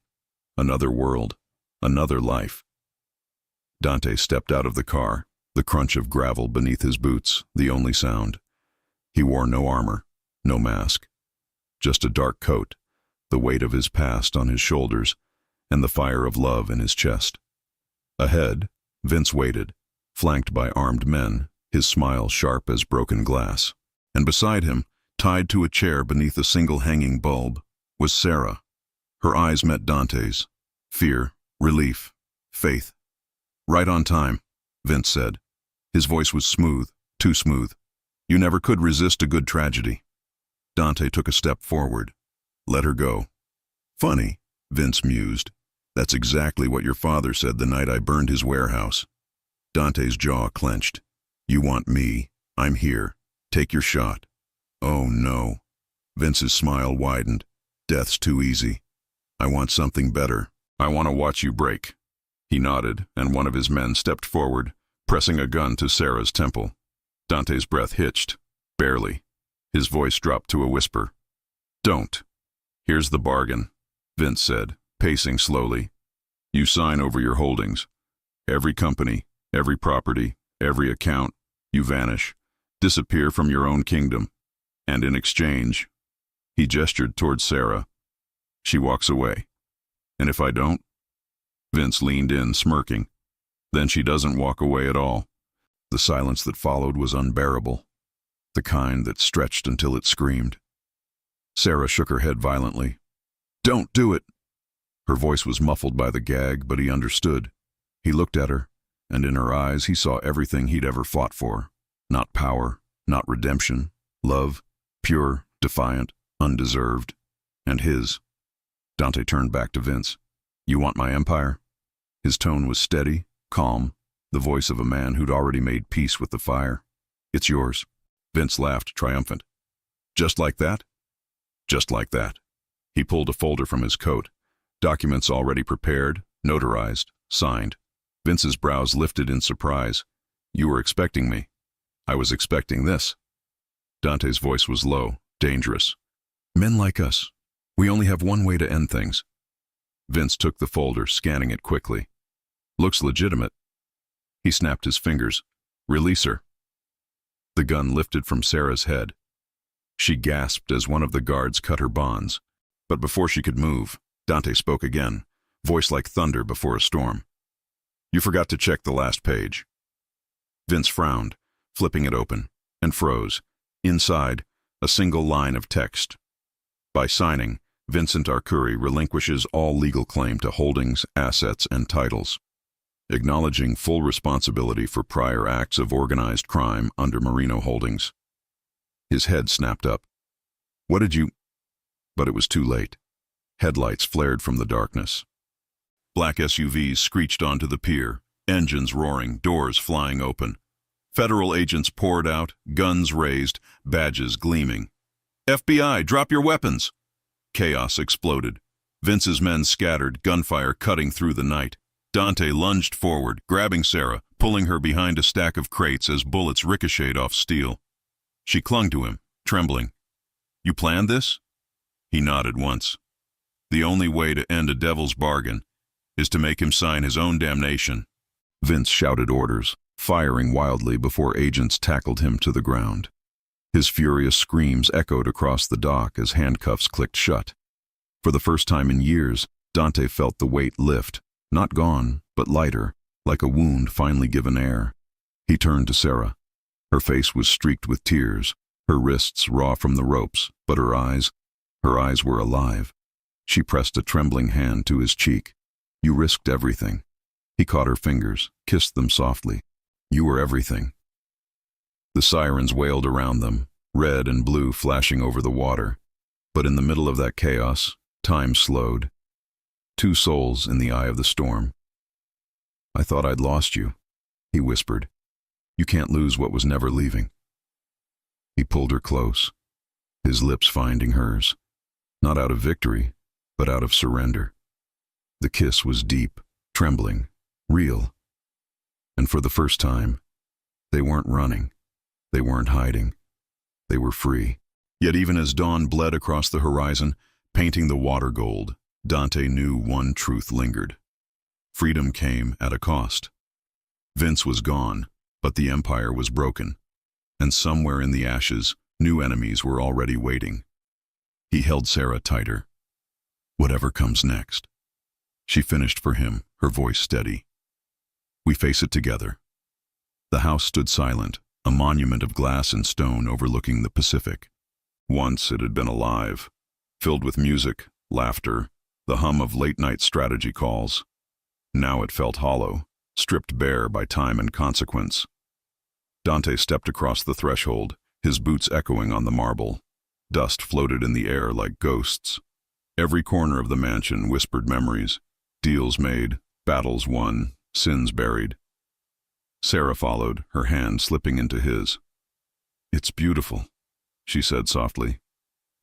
Another world, another life. Dante stepped out of the car, the crunch of gravel beneath his boots, the only sound. He wore no armor, no mask. Just a dark coat, the weight of his past on his shoulders, and the fire of love in his chest. Ahead, Vince waited, flanked by armed men, his smile sharp as broken glass. And beside him, tied to a chair beneath a single hanging bulb, was Sarah. Her eyes met Dante's. Fear, relief, faith. "Right on time," Vince said. His voice was smooth, too smooth. "You never could resist a good tragedy." Dante took a step forward. "Let her go." "Funny," Vince mused. "That's exactly what your father said the night I burned his warehouse." Dante's jaw clenched. "You want me? I'm here. Take your shot." "Oh no." Vince's smile widened. "Death's too easy. I want something better. I want to watch you break." He nodded, and one of his men stepped forward, pressing a gun to Sarah's temple. Dante's breath hitched, barely. His voice dropped to a whisper. "Don't." "Here's the bargain," Vince said, pacing slowly. "You sign over your holdings. Every company, every property, every account. You vanish, disappear from your own kingdom. And in exchange," he gestured towards Sarah, "she walks away. And if I don't?" Vince leaned in, smirking. "Then she doesn't walk away at all." The silence that followed was unbearable, the kind that stretched until it screamed. Sarah shook her head violently. "Don't do it." Her voice was muffled by the gag, but he understood. He looked at her, and in her eyes he saw everything he'd ever fought for. Not power, not redemption, love, pure, defiant, undeserved. And his. Dante turned back to Vince. "You want my empire?" His tone was steady, calm, the voice of a man who'd already made peace with the fire. "It's yours." Vince laughed, triumphant. "Just like that?" "Just like that." He pulled a folder from his coat. Documents already prepared, notarized, signed. Vince's brows lifted in surprise. "You were expecting me." "I was expecting this." Dante's voice was low, dangerous. "Men like us, we only have one way to end things." Vince took the folder, scanning it quickly. "Looks legitimate." He snapped his fingers. "Release her." The gun lifted from Sarah's head. She gasped as one of the guards cut her bonds. But before she could move, Dante spoke again, voice like thunder before a storm. "You forgot to check the last page." Vince frowned, flipping it open, and froze. Inside, a single line of text. "By signing, Vincent Arcuri relinquishes all legal claim to holdings, assets, and titles, acknowledging full responsibility for prior acts of organized crime under Marino Holdings." His head snapped up. "What did you—" But it was too late. Headlights flared from the darkness. Black SUVs screeched onto the pier, engines roaring, doors flying open. Federal agents poured out, guns raised, badges gleaming. "FBI, drop your weapons!" Chaos exploded. Vince's men scattered, gunfire cutting through the night. Dante lunged forward, grabbing Sarah, pulling her behind a stack of crates as bullets ricocheted off steel. She clung to him, trembling. "You planned this?" He nodded once. "The only way to end a devil's bargain is to make him sign his own damnation." Vince shouted orders, firing wildly before agents tackled him to the ground. His furious screams echoed across the dock as handcuffs clicked shut. For the first time in years, Dante felt the weight lift, not gone, but lighter, like a wound finally given air. He turned to Sarah. Her face was streaked with tears, her wrists raw from the ropes, but her eyes were alive. She pressed a trembling hand to his cheek. "You risked everything." He caught her fingers, kissed them softly. "You were everything." The sirens wailed around them, red and blue flashing over the water. But in the middle of that chaos, time slowed. Two souls in the eye of the storm. "I thought I'd lost you," he whispered. You can't lose what was never leaving. He pulled her close, his lips finding hers, not out of victory, but out of surrender. The kiss was deep, trembling, real. And for the first time, they weren't running, they weren't hiding, they were free. Yet even as dawn bled across the horizon, painting the water gold, Dante knew one truth lingered. Freedom came at a cost. Vince was gone, but the empire was broken, and somewhere in the ashes, new enemies were already waiting. He held Sarah tighter. Whatever comes next. She finished for him, her voice steady. We face it together. The house stood silent, a monument of glass and stone overlooking the Pacific. Once it had been alive, filled with music, laughter, the hum of late-night strategy calls. Now it felt hollow, stripped bare by time and consequence. Dante stepped across the threshold, his boots echoing on the marble. Dust floated in the air like ghosts. Every corner of the mansion whispered memories, deals made, battles won, sins buried. Sarah followed, her hand slipping into his. "It's beautiful," she said softly.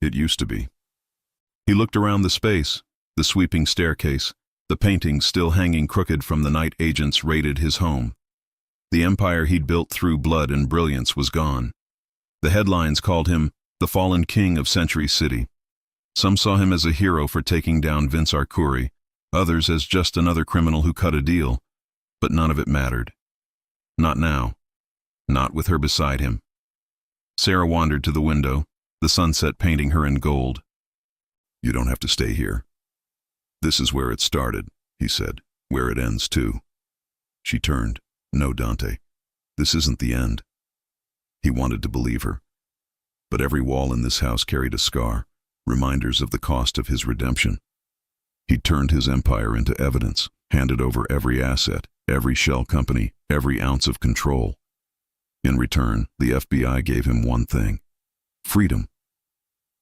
"It used to be." He looked around the space, the sweeping staircase, the paintings still hanging crooked from the night agents raided his home. The empire he'd built through blood and brilliance was gone. The headlines called him the fallen king of Century City. Some saw him as a hero for taking down Vince Arcuri, others as just another criminal who cut a deal. But none of it mattered. Not now. Not with her beside him. Sarah wandered to the window, the sunset painting her in gold. "You don't have to stay here. This is where it started," he said, "where it ends too." She turned. "No, Dante. This isn't the end." He wanted to believe her. But every wall in this house carried a scar, reminders of the cost of his redemption. He'd turned his empire into evidence, handed over every asset, every shell company, every ounce of control. In return, the FBI gave him one thing: freedom.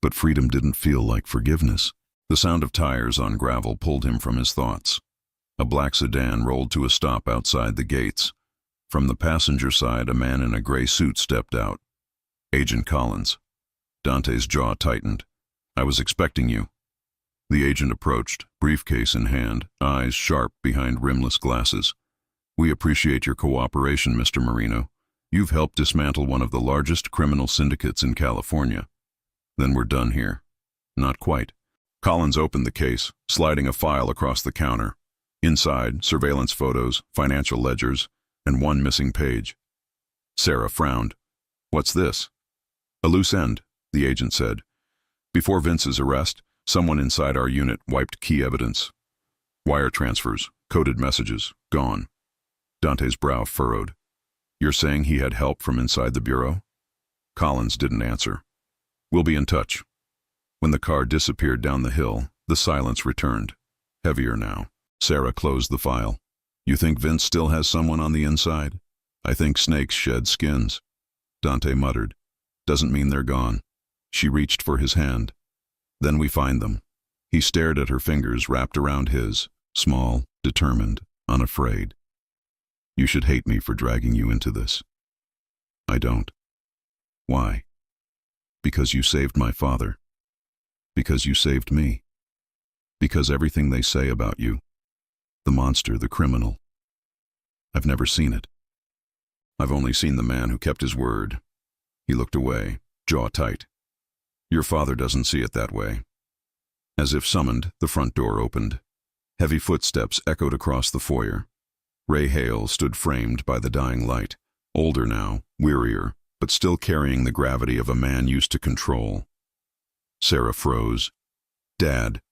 But freedom didn't feel like forgiveness. The sound of tires on gravel pulled him from his thoughts. A black sedan rolled to a stop outside the gates. From the passenger side, a man in a gray suit stepped out. "Agent Collins." Dante's jaw tightened. "I was expecting you." The agent approached, briefcase in hand, eyes sharp behind rimless glasses. "We appreciate your cooperation, Mr. Marino. You've helped dismantle one of the largest criminal syndicates in California." "Then we're done here." "Not quite." Collins opened the case, sliding a file across the counter. Inside, surveillance photos, financial ledgers, and one missing page. Sarah frowned. "What's this?" "A loose end," the agent said. "Before Vince's arrest, someone inside our unit wiped key evidence. Wire transfers, coded messages, gone." Dante's brow furrowed. "You're saying he had help from inside the bureau?" Collins didn't answer. "We'll be in touch." When the car disappeared down the hill, the silence returned. Heavier now. Sarah closed the file. "You think Vince still has someone on the inside?" "I think snakes shed skins." Dante muttered. "Doesn't mean they're gone." She reached for his hand. "Then we find them." He stared at her fingers wrapped around his, small, determined, unafraid. "You should hate me for dragging you into this." "I don't." "Why?" "Because you saved my father. Because you saved me. Because everything they say about you, the monster, the criminal, I've never seen it. I've only seen the man who kept his word." He looked away, jaw tight. "Your father doesn't see it that way." As if summoned, the front door opened. Heavy footsteps echoed across the foyer. Ray Hale stood framed by the dying light, older now, wearier, but still carrying the gravity of a man used to control. Sarah froze. "Dad."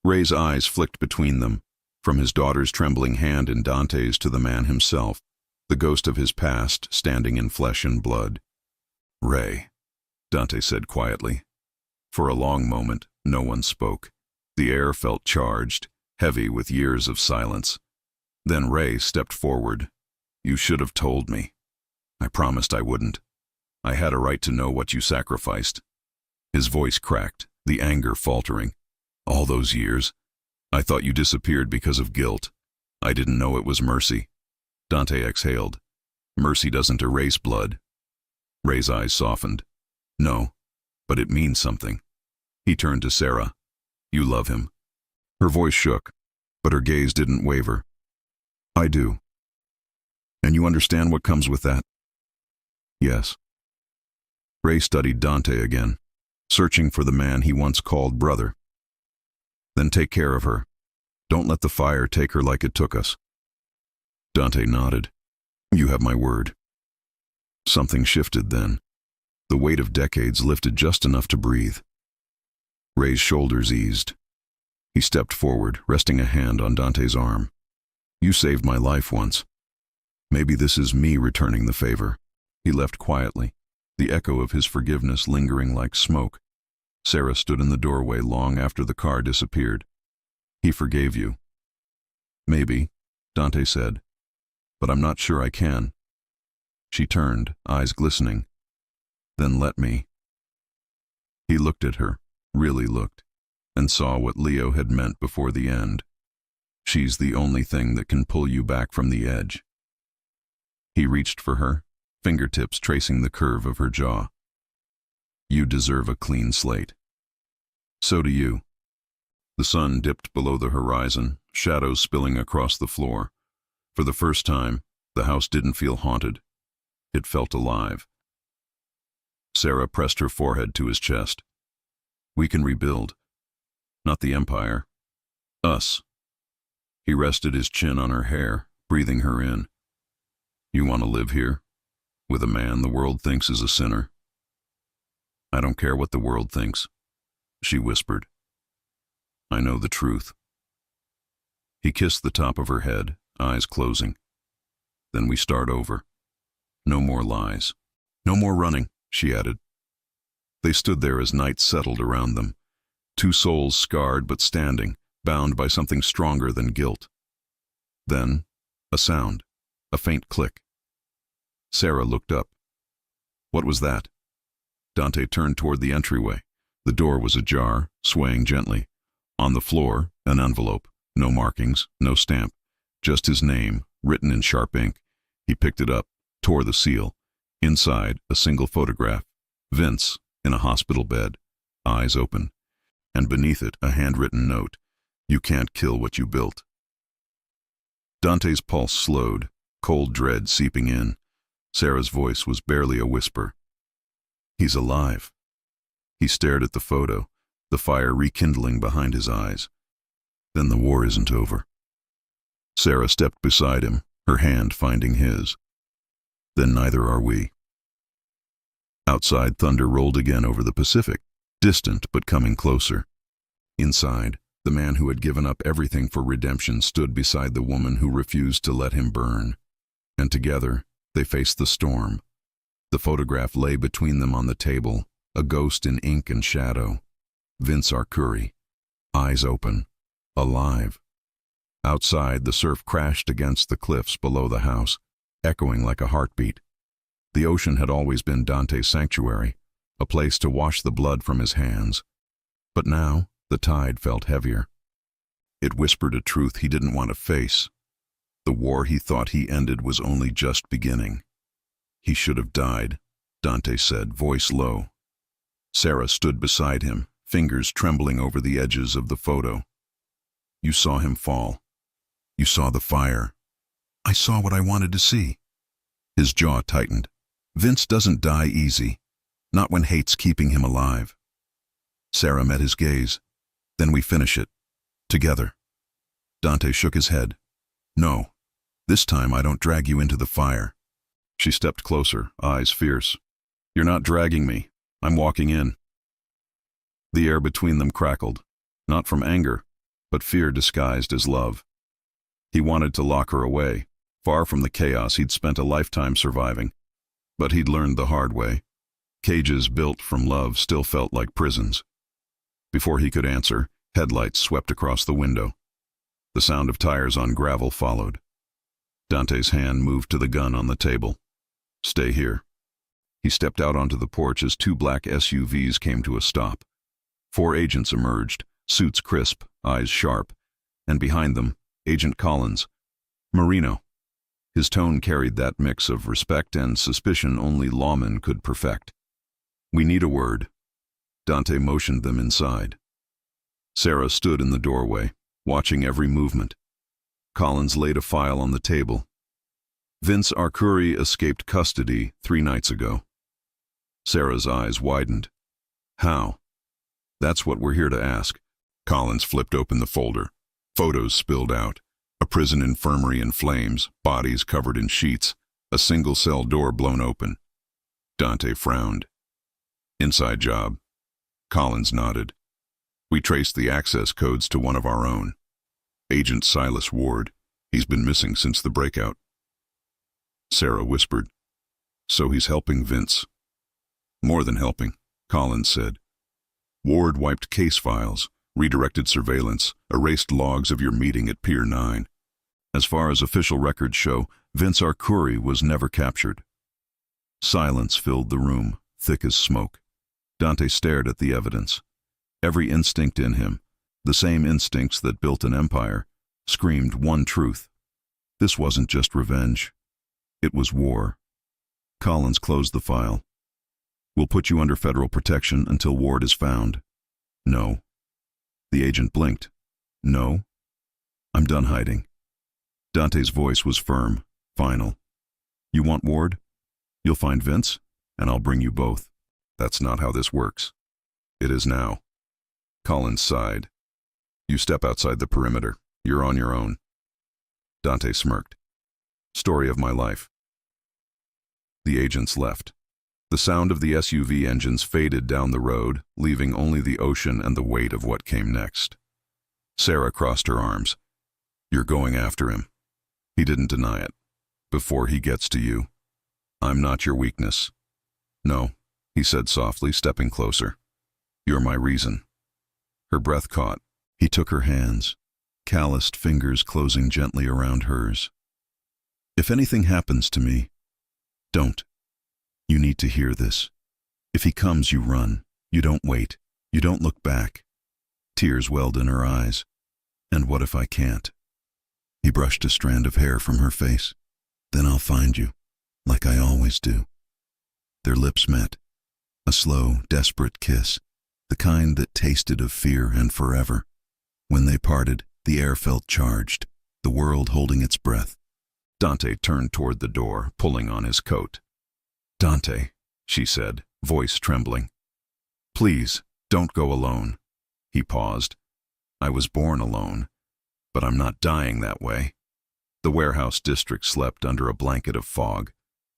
Ray's eyes flicked between them, from his daughter's trembling hand in Dante's to the man himself, the ghost of his past standing in flesh and blood. "Ray," Dante said quietly. For a long moment, no one spoke. The air felt charged, heavy with years of silence. Then Ray stepped forward. "You should have told me. I promised I wouldn't. I had a right to know what you sacrificed." His voice cracked, the anger faltering. "All those years, I thought you disappeared because of guilt. I didn't know it was mercy." Dante exhaled. Mercy doesn't erase blood. Ray's eyes softened. No, but it means something. He turned to Sarah. You love him. Her voice shook, but her gaze didn't waver. I do. And you understand what comes with that? Yes. Ray studied Dante again, searching for the man he once called brother. Then take care of her. Don't let the fire take her like it took us. Dante nodded. You have my word. Something shifted then. The weight of decades lifted just enough to breathe. Ray's shoulders eased. He stepped forward, resting a hand on Dante's arm. You saved my life once. Maybe this is me returning the favor. He left quietly, the echo of his forgiveness lingering like smoke. Sarah stood in the doorway long after the car disappeared. He forgave you. Maybe, Dante said, but I'm not sure I can. She turned, eyes glistening. Then let me. He looked at her, really looked, and saw what Leo had meant before the end. She's the only thing that can pull you back from the edge. He reached for her, fingertips tracing the curve of her jaw. You deserve a clean slate. So do you. The sun dipped below the horizon, shadows spilling across the floor. For the first time, the house didn't feel haunted. It felt alive. Sarah pressed her forehead to his chest. We can rebuild. Not the empire. Us. He rested his chin on her hair, breathing her in. You want to live here? With a man the world thinks is a sinner? I don't care what the world thinks, she whispered. I know the truth. He kissed the top of her head, eyes closing. Then we start over. No more lies. No more running, she added. They stood there as night settled around them, two souls scarred but standing, bound by something stronger than guilt. Then, a sound, a faint click. Sarah looked up. What was that? Dante turned toward the entryway. The door was ajar, swaying gently. On the floor, an envelope, no markings, no stamp, just his name, written in sharp ink. He picked it up, tore the seal. Inside, a single photograph. Vince, in a hospital bed, eyes open. And beneath it, a handwritten note. You can't kill what you built. Dante's pulse slowed, cold dread seeping in. Sarah's voice was barely a whisper. He's alive. He stared at the photo, the fire rekindling behind his eyes. Then the war isn't over. Sarah stepped beside him, her hand finding his. Then neither are we. Outside, thunder rolled again over the Pacific, distant but coming closer. Inside, the man who had given up everything for redemption stood beside the woman who refused to let him burn. And together, they faced the storm. The photograph lay between them on the table, a ghost in ink and shadow. Vince Arcuri, eyes open, alive. Outside, the surf crashed against the cliffs below the house, echoing like a heartbeat. The ocean had always been Dante's sanctuary, a place to wash the blood from his hands. But now, the tide felt heavier. It whispered a truth he didn't want to face. The war he thought he ended was only just beginning. He should have died, Dante said, voice low. Sarah stood beside him, fingers trembling over the edges of the photo. You saw him fall. You saw the fire. I saw what I wanted to see. His jaw tightened. Vince doesn't die easy, not when hate's keeping him alive. Sarah met his gaze. Then we finish it. Together. Dante shook his head. No, this time I don't drag you into the fire. She stepped closer, eyes fierce. You're not dragging me. I'm walking in. The air between them crackled, not from anger, but fear disguised as love. He wanted to lock her away, far from the chaos he'd spent a lifetime surviving. But he'd learned the hard way. Cages built from love still felt like prisons. Before he could answer, headlights swept across the window. The sound of tires on gravel followed. Dante's hand moved to the gun on the table. Stay here. He stepped out onto the porch as two black SUVs came to a stop. 4 agents emerged, suits crisp, eyes sharp, and behind them, Agent Collins. Marino. His tone carried that mix of respect and suspicion only lawmen could perfect. "We need a word." Dante motioned them inside. Sarah stood in the doorway, watching every movement. Collins laid a file on the table. "Vince Arcuri escaped custody 3 nights ago." Sarah's eyes widened. "How?" "That's what we're here to ask." Collins flipped open the folder. Photos spilled out. A prison infirmary in flames, bodies covered in sheets, a single-cell door blown open. Dante frowned. "Inside job." Collins nodded. "We traced the access codes to one of our own. Agent Silas Ward. He's been missing since the breakout." Sarah whispered, "So he's helping Vince." "More than helping," Collins said. "Ward wiped case files, redirected surveillance, erased logs of your meeting at Pier 9. As far as official records show, Vince Arcuri was never captured." Silence filled the room, thick as smoke. Dante stared at the evidence. Every instinct in him, the same instincts that built an empire, screamed one truth. This wasn't just revenge. It was war. Collins closed the file. "We'll put you under federal protection until Ward is found." "No." The agent blinked. "No. I'm done hiding." Dante's voice was firm, final. "You want Ward? You'll find Vince, and I'll bring you both." "That's not how this works." "It is now." Collins sighed. "You step outside the perimeter. You're on your own." Dante smirked. "Story of my life." The agents left. The sound of the SUV engines faded down the road, leaving only the ocean and the weight of what came next. Sarah crossed her arms. "You're going after him." He didn't deny it. "Before he gets to you. I'm not your weakness." "No," he said softly, stepping closer. "You're my reason." Her breath caught. He took her hands, calloused fingers closing gently around hers. "If anything happens to me, don't. You need to hear this. If he comes, you run. You don't wait. You don't look back." Tears welled in her eyes. "And what if I can't?" He brushed a strand of hair from her face. "Then I'll find you, like I always do." Their lips met. A slow, desperate kiss, the kind that tasted of fear and forever. When they parted, the air felt charged, the world holding its breath. Dante turned toward the door, pulling on his coat. "Dante," she said, voice trembling. "Please, don't go alone." He paused. "I was born alone, but I'm not dying that way." The warehouse district slept under a blanket of fog.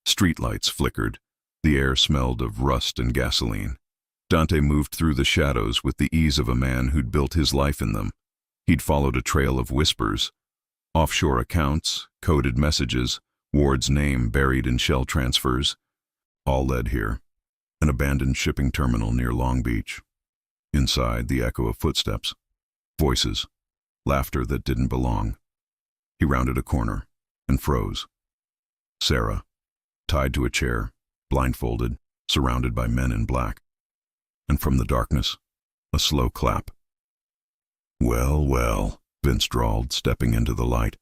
Streetlights flickered. The air smelled of rust and gasoline. Dante moved through the shadows with the ease of a man who'd built his life in them. He'd followed a trail of whispers, offshore accounts, coded messages, Ward's name buried in shell transfers. All led here, an abandoned shipping terminal near Long Beach. Inside, the echo of footsteps, voices, laughter that didn't belong. He rounded a corner and froze. Sarah, tied to a chair, blindfolded, surrounded by men in black. And from the darkness, a slow clap. "Well, well," Vince drawled, stepping into the light.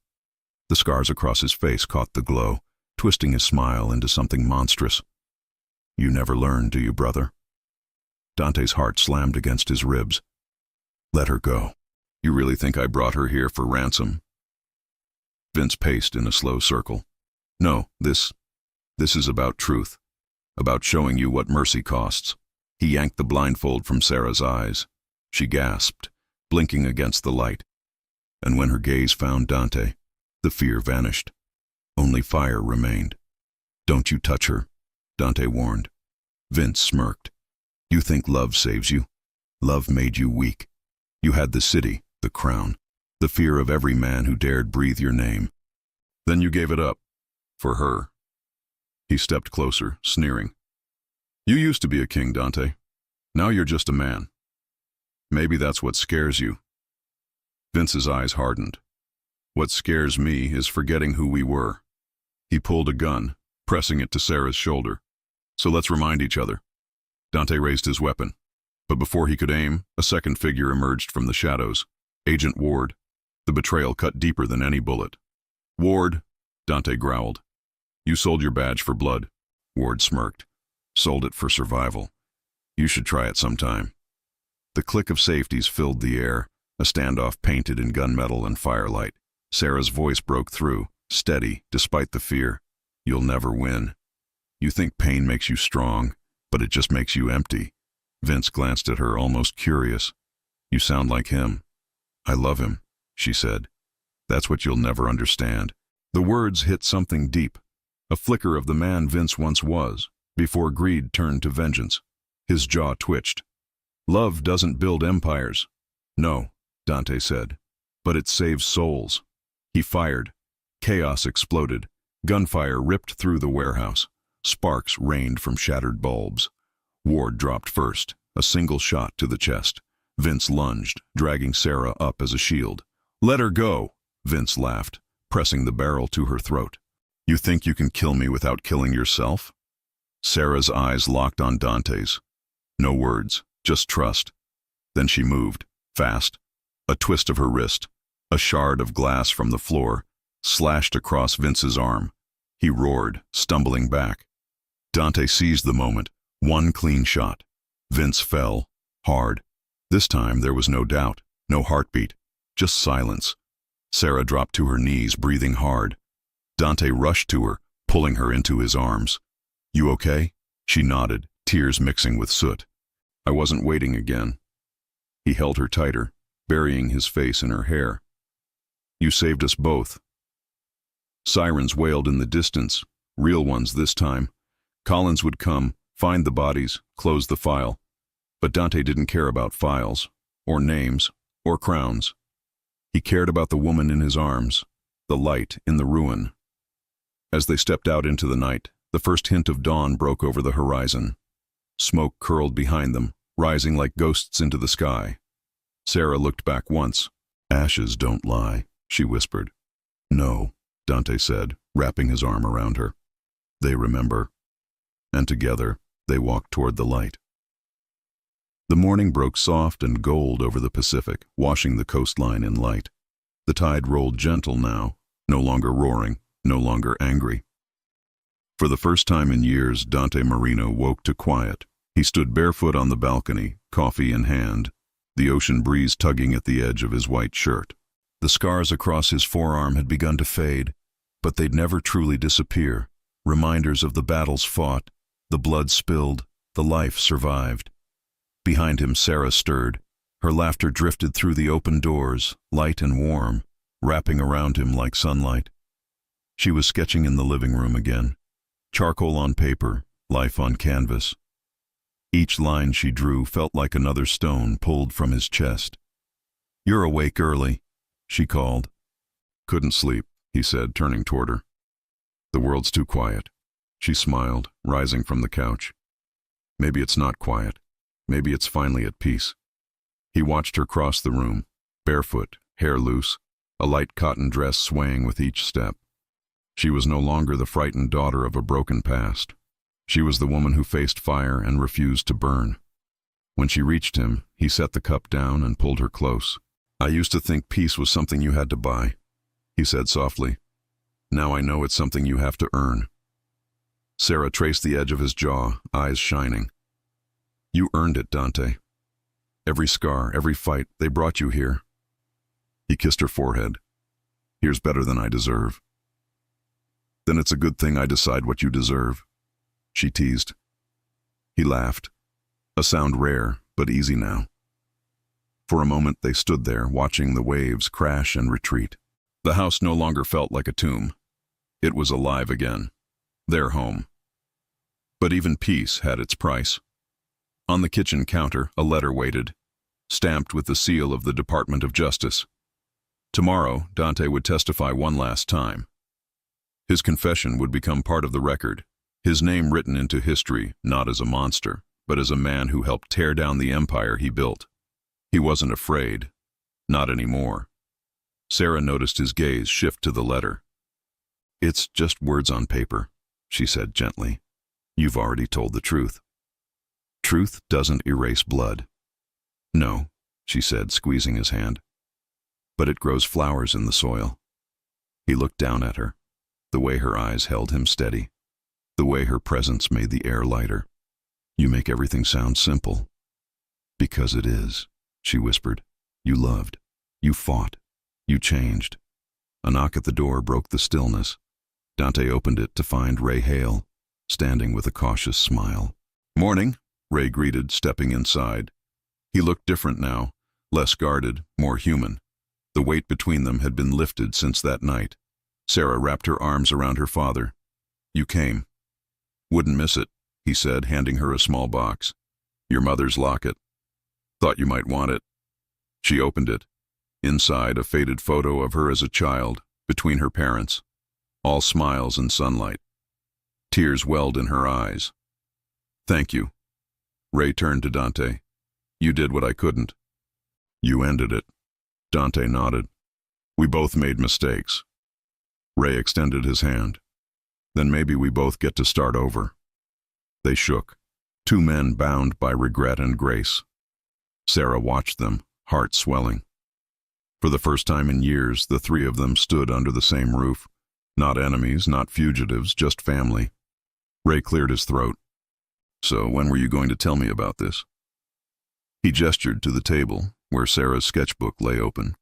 The scars across his face caught the glow, twisting his smile into something monstrous. "You never learn, do you, brother?" Dante's heart slammed against his ribs. "Let her go. You really think I brought her here for ransom?" Vince paced in a slow circle. "No, this is about truth, about showing you what mercy costs." He yanked the blindfold from Sarah's eyes. She gasped, blinking against the light. And when her gaze found Dante, the fear vanished. Only fire remained. "Don't you touch her," Dante warned. Vince smirked. "You think love saves you? Love made you weak. You had the city, the crown, the fear of every man who dared breathe your name. Then you gave it up. For her." He stepped closer, sneering. "You used to be a king, Dante. Now you're just a man. Maybe that's what scares you." Vince's eyes hardened. "What scares me is forgetting who we were." He pulled a gun, pressing it to Sarah's shoulder. "So let's remind each other." Dante raised his weapon. But before he could aim, a second figure emerged from the shadows. Agent Ward. The betrayal cut deeper than any bullet. "Ward," Dante growled. You sold your badge for blood. Ward smirked. Sold it for survival. You should try it sometime. The click of safeties filled the air, a standoff painted in gunmetal and firelight. Sarah's voice broke through, steady, despite the fear. You'll never win. You think pain makes you strong, but it just makes you empty. Vince glanced at her, almost curious. You sound like him. I love him, she said. That's what you'll never understand. The words hit something deep, a flicker of the man Vince once was, before greed turned to vengeance. His jaw twitched. Love doesn't build empires. No, Dante said, but it saves souls. He fired. Chaos exploded. Gunfire ripped through the warehouse. Sparks rained from shattered bulbs. Ward dropped first, a single shot to the chest. Vince lunged, dragging Sarah up as a shield. Let her go, Vince laughed, pressing the barrel to her throat. You think you can kill me without killing yourself? Sarah's eyes locked on Dante's. No words, just trust. Then she moved, fast. A twist of her wrist, a shard of glass from the floor, slashed across Vince's arm. He roared, stumbling back. Dante seized the moment, one clean shot. Vince fell, hard. This time there was no doubt, no heartbeat, just silence. Sarah dropped to her knees, breathing hard. Dante rushed to her, pulling her into his arms. You okay? She nodded, tears mixing with soot. I wasn't waiting again. He held her tighter, burying his face in her hair. You saved us both. Sirens wailed in the distance, real ones this time. Collins would come, find the bodies, close the file. But Dante didn't care about files, or names, or crowns. He cared about the woman in his arms, the light in the ruin. As they stepped out into the night, the first hint of dawn broke over the horizon. Smoke curled behind them, rising like ghosts into the sky. Sarah looked back once. Ashes don't lie, she whispered. No, Dante said, wrapping his arm around her. They remember. And together, they walked toward the light. The morning broke soft and gold over the Pacific, washing the coastline in light. The tide rolled gentle now, no longer roaring, no longer angry. For the first time in years, Dante Marino woke to quiet. He stood barefoot on the balcony, coffee in hand, the ocean breeze tugging at the edge of his white shirt. The scars across his forearm had begun to fade, but they'd never truly disappear. Reminders of the battles fought, the blood spilled, the life survived. Behind him, Sarah stirred. Her laughter drifted through the open doors, light and warm, wrapping around him like sunlight. She was sketching in the living room again. Charcoal on paper, life on canvas. Each line she drew felt like another stone pulled from his chest. You're awake early, she called. Couldn't sleep, he said, turning toward her. The world's too quiet. She smiled, rising from the couch. Maybe it's not quiet. Maybe it's finally at peace. He watched her cross the room, barefoot, hair loose, a light cotton dress swaying with each step. She was no longer the frightened daughter of a broken past. She was the woman who faced fire and refused to burn. When she reached him, he set the cup down and pulled her close. I used to think peace was something you had to buy, he said softly. Now I know it's something you have to earn. Sarah traced the edge of his jaw, eyes shining. You earned it, Dante. Every scar, every fight, they brought you here. He kissed her forehead. Here's better than I deserve. Then it's a good thing I decide what you deserve, she teased. He laughed, a sound rare but easy now. For a moment they stood there, watching the waves crash and retreat. The house no longer felt like a tomb. It was alive again, their home. But even peace had its price. On the kitchen counter, a letter waited, stamped with the seal of the Department of Justice. Tomorrow, Dante would testify one last time. His confession would become part of the record, his name written into history not as a monster, but as a man who helped tear down the empire he built. He wasn't afraid. Not anymore. Sarah noticed his gaze shift to the letter. It's just words on paper, she said gently. You've already told the truth. Truth doesn't erase blood. No, she said, squeezing his hand. But it grows flowers in the soil. He looked down at her. the way her eyes held him steady, the way her presence made the air lighter. "You make everything sound simple." "Because it is," she whispered. "You loved. You fought. You changed." A knock at the door broke the stillness. Dante opened it to find Ray Hale, standing with a cautious smile. "Morning," Ray greeted, stepping inside. He looked different now, less guarded, more human. The weight between them had been lifted since that night. Sarah wrapped her arms around her father. "You came." "Wouldn't miss it," he said, handing her a small box. "Your mother's locket. Thought you might want it." She opened it. Inside, a faded photo of her as a child, between her parents. All smiles and sunlight. Tears welled in her eyes. "Thank you." Ray turned to Dante. "You did what I couldn't." "You ended it." Dante nodded. "We both made mistakes." Ray extended his hand. "Then maybe we both get to start over." They shook. Two men bound by regret and grace. Sarah watched them, heart swelling. For the first time in years, the three of them stood under the same roof. Not enemies, not fugitives, just family. Ray cleared his throat. "So when were you going to tell me about this?" He gestured to the table, where Sarah's sketchbook lay open.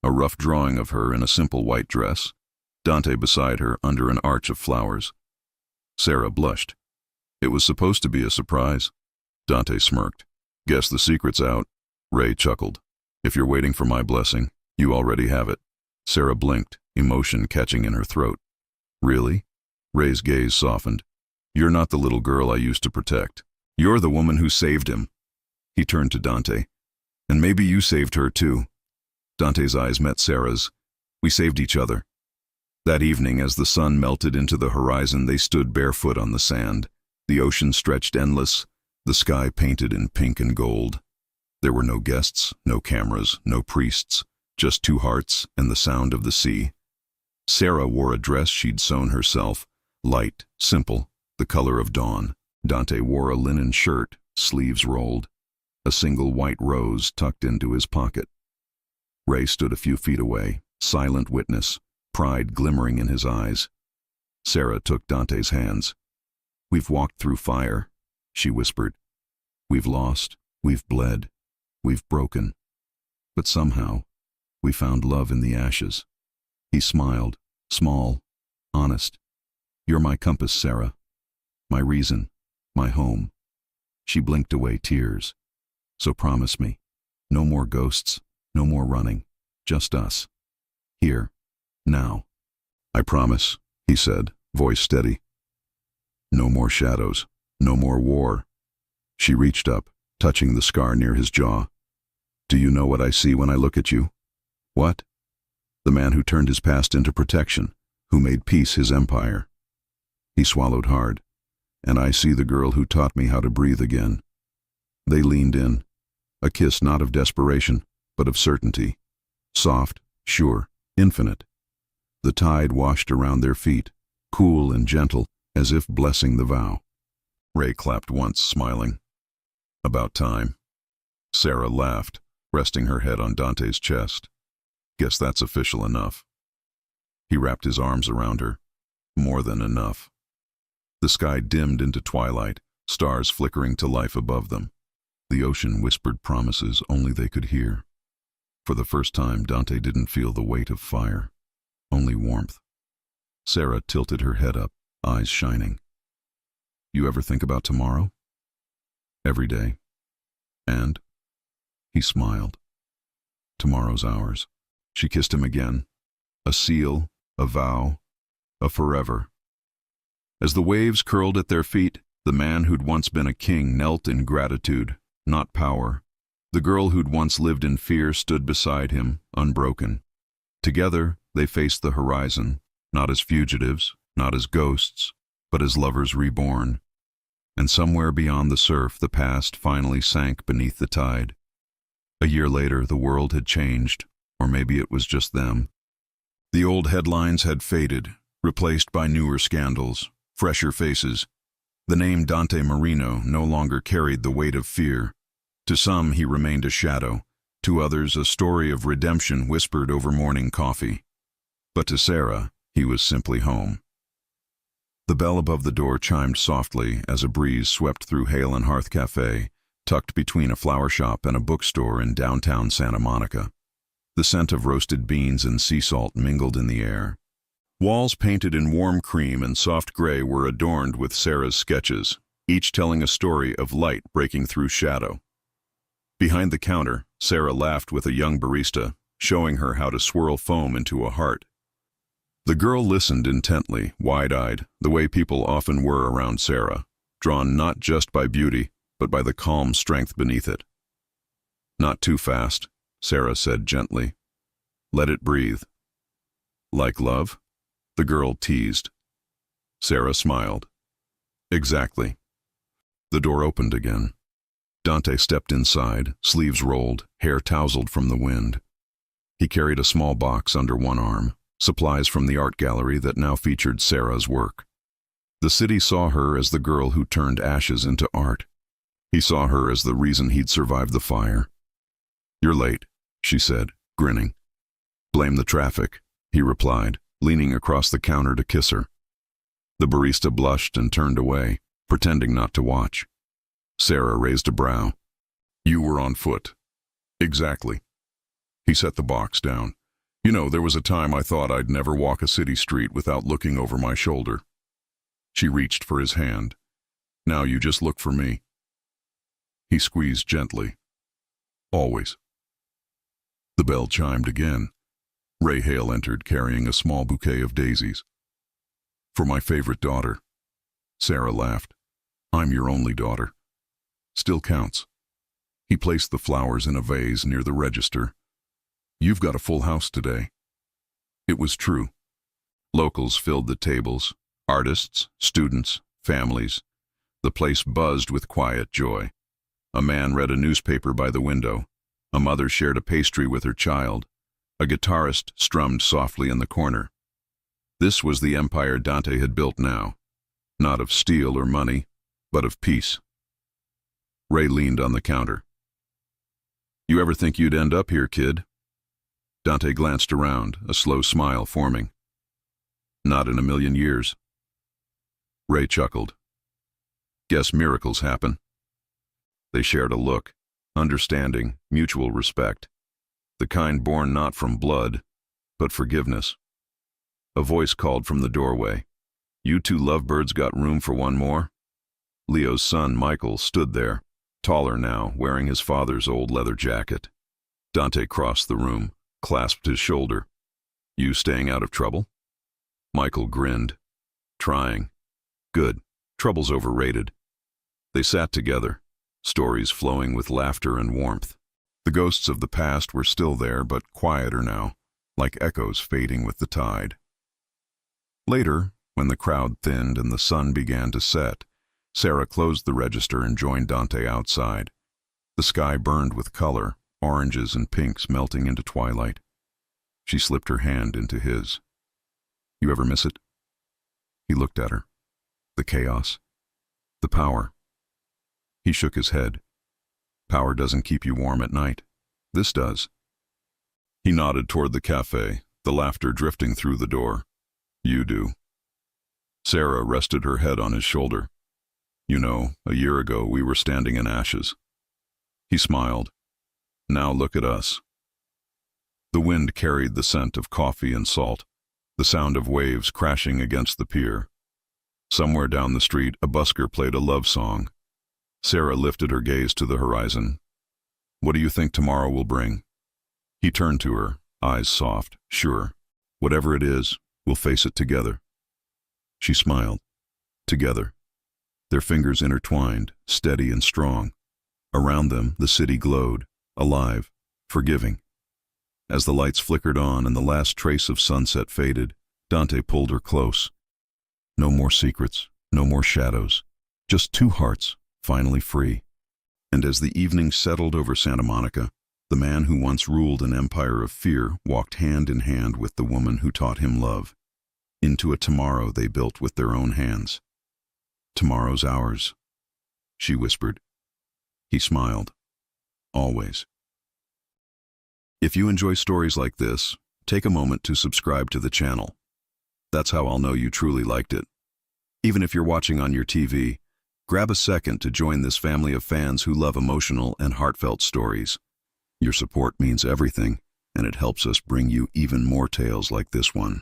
A rough drawing of her in a simple white dress. Dante beside her under an arch of flowers. Sarah blushed. "It was supposed to be a surprise." Dante smirked. "Guess the secret's out." Ray chuckled. "If you're waiting for my blessing, you already have it." Sarah blinked, emotion catching in her throat. "Really?" Ray's gaze softened. "You're not the little girl I used to protect. You're the woman who saved him." He turned to Dante. "And maybe you saved her too." Dante's eyes met Sarah's. "We saved each other." That evening, as the sun melted into the horizon, they stood barefoot on the sand. The ocean stretched endless, the sky painted in pink and gold. There were no guests, no cameras, no priests, just two hearts and the sound of the sea. Sarah wore a dress she'd sewn herself, light, simple, the color of dawn. Dante wore a linen shirt, sleeves rolled, a single white rose tucked into his pocket. Ray stood a few feet away, silent witness, pride glimmering in his eyes. Sarah took Dante's hands. "We've walked through fire," she whispered. "We've lost, we've bled, we've broken. But somehow, we found love in the ashes." He smiled, small, honest. "You're my compass, Sarah. My reason, my home." She blinked away tears. "So promise me, no more ghosts, no more running, just us. Here, now." "I promise," he said, voice steady. "No more shadows, no more war." She reached up, touching the scar near his jaw. "Do you know what I see when I look at you?" "What?" "The man who turned his past into protection, who made peace his empire." He swallowed hard. "And I see the girl who taught me how to breathe again." They leaned in, a kiss not of desperation, but of certainty. Soft, sure, infinite. The tide washed around their feet, cool and gentle, as if blessing the vow. Ray clapped once, smiling. "About time." Sarah laughed, resting her head on Dante's chest. "Guess that's official enough." He wrapped his arms around her. More than enough. The sky dimmed into twilight, stars flickering to life above them. The ocean whispered promises only they could hear. For the first time, Dante didn't feel the weight of fire, only warmth. Sarah tilted her head up, eyes shining. "You ever think about tomorrow?" "Every day." "And?" He smiled. "Tomorrow's ours." She kissed him again. A seal, a vow, a forever. As the waves curled at their feet, the man who'd once been a king knelt in gratitude, not power. The girl who'd once lived in fear stood beside him, unbroken. Together, they faced the horizon, not as fugitives, not as ghosts, but as lovers reborn. And somewhere beyond the surf, the past finally sank beneath the tide. A year later, the world had changed, or maybe it was just them. The old headlines had faded, replaced by newer scandals, fresher faces. The name Dante Marino no longer carried the weight of fear. To some, he remained a shadow. To others, a story of redemption whispered over morning coffee. But to Sarah, he was simply home. The bell above the door chimed softly as a breeze swept through Hale and Hearth Cafe, tucked between a flower shop and a bookstore in downtown Santa Monica. The scent of roasted beans and sea salt mingled in the air. Walls painted in warm cream and soft gray were adorned with Sarah's sketches, each telling a story of light breaking through shadow. Behind the counter, Sarah laughed with a young barista, showing her how to swirl foam into a heart. The girl listened intently, wide-eyed, the way people often were around Sarah, drawn not just by beauty, but by the calm strength beneath it. "Not too fast," Sarah said gently. "Let it breathe." "Like love?" the girl teased. Sarah smiled. "Exactly." The door opened again. Dante stepped inside, sleeves rolled, hair tousled from the wind. He carried a small box under one arm, supplies from the art gallery that now featured Sarah's work. The city saw her as the girl who turned ashes into art. He saw her as the reason he'd survived the fire. "You're late," she said, grinning. "Blame the traffic," he replied, leaning across the counter to kiss her. The barista blushed and turned away, pretending not to watch. Sarah raised a brow. "You were on foot." "Exactly." He set the box down. "You know, there was a time I thought I'd never walk a city street without looking over my shoulder." She reached for his hand. "Now you just look for me." He squeezed gently. "Always." The bell chimed again. Ray Hale entered carrying a small bouquet of daisies. "For my favorite daughter." Sarah laughed. "I'm your only daughter." "Still counts." He placed the flowers in a vase near the register. "You've got a full house today." It was true. Locals filled the tables, artists, students, families. The place buzzed with quiet joy. A man read a newspaper by the window. A mother shared a pastry with her child. A guitarist strummed softly in the corner. This was the empire Dante had built now, not of steel or money, but of peace. Ray leaned on the counter. "You ever think you'd end up here, kid?" Dante glanced around, a slow smile forming. "Not in a million years." Ray chuckled. "Guess miracles happen." They shared a look, understanding, mutual respect, the kind born not from blood, but forgiveness. A voice called from the doorway. "You two lovebirds got room for one more?" Leo's son, Michael, stood there, taller now, wearing his father's old leather jacket. Dante crossed the room, clasped his shoulder. "You staying out of trouble?" Michael grinned. "Trying." "Good. Trouble's overrated." They sat together, stories flowing with laughter and warmth. The ghosts of the past were still there, but quieter now, like echoes fading with the tide. Later, when the crowd thinned and the sun began to set, Sarah closed the register and joined Dante outside. The sky burned with color, oranges and pinks melting into twilight. She slipped her hand into his. "You ever miss it?" He looked at her. The chaos. The power. He shook his head. "Power doesn't keep you warm at night. This does." He nodded toward the cafe, the laughter drifting through the door. "You do." Sarah rested her head on his shoulder. "You know, a year ago we were standing in ashes." He smiled. "Now look at us." The wind carried the scent of coffee and salt, the sound of waves crashing against the pier. Somewhere down the street, a busker played a love song. Sarah lifted her gaze to the horizon. "What do you think tomorrow will bring?" He turned to her, eyes soft, sure. "Whatever it is, we'll face it together." She smiled. Together. Their fingers intertwined, steady and strong. Around them, the city glowed, alive, forgiving. As the lights flickered on and the last trace of sunset faded, Dante pulled her close. No more secrets, no more shadows, just two hearts, finally free. And as the evening settled over Santa Monica, the man who once ruled an empire of fear walked hand in hand with the woman who taught him love, into a tomorrow they built with their own hands. "Tomorrow's ours," she whispered. He smiled. "Always." If you enjoy stories like this, take a moment to subscribe to the channel. That's how I'll know you truly liked it. Even if you're watching on your TV, grab a second to join this family of fans who love emotional and heartfelt stories. Your support means everything, and it helps us bring you even more tales like this one.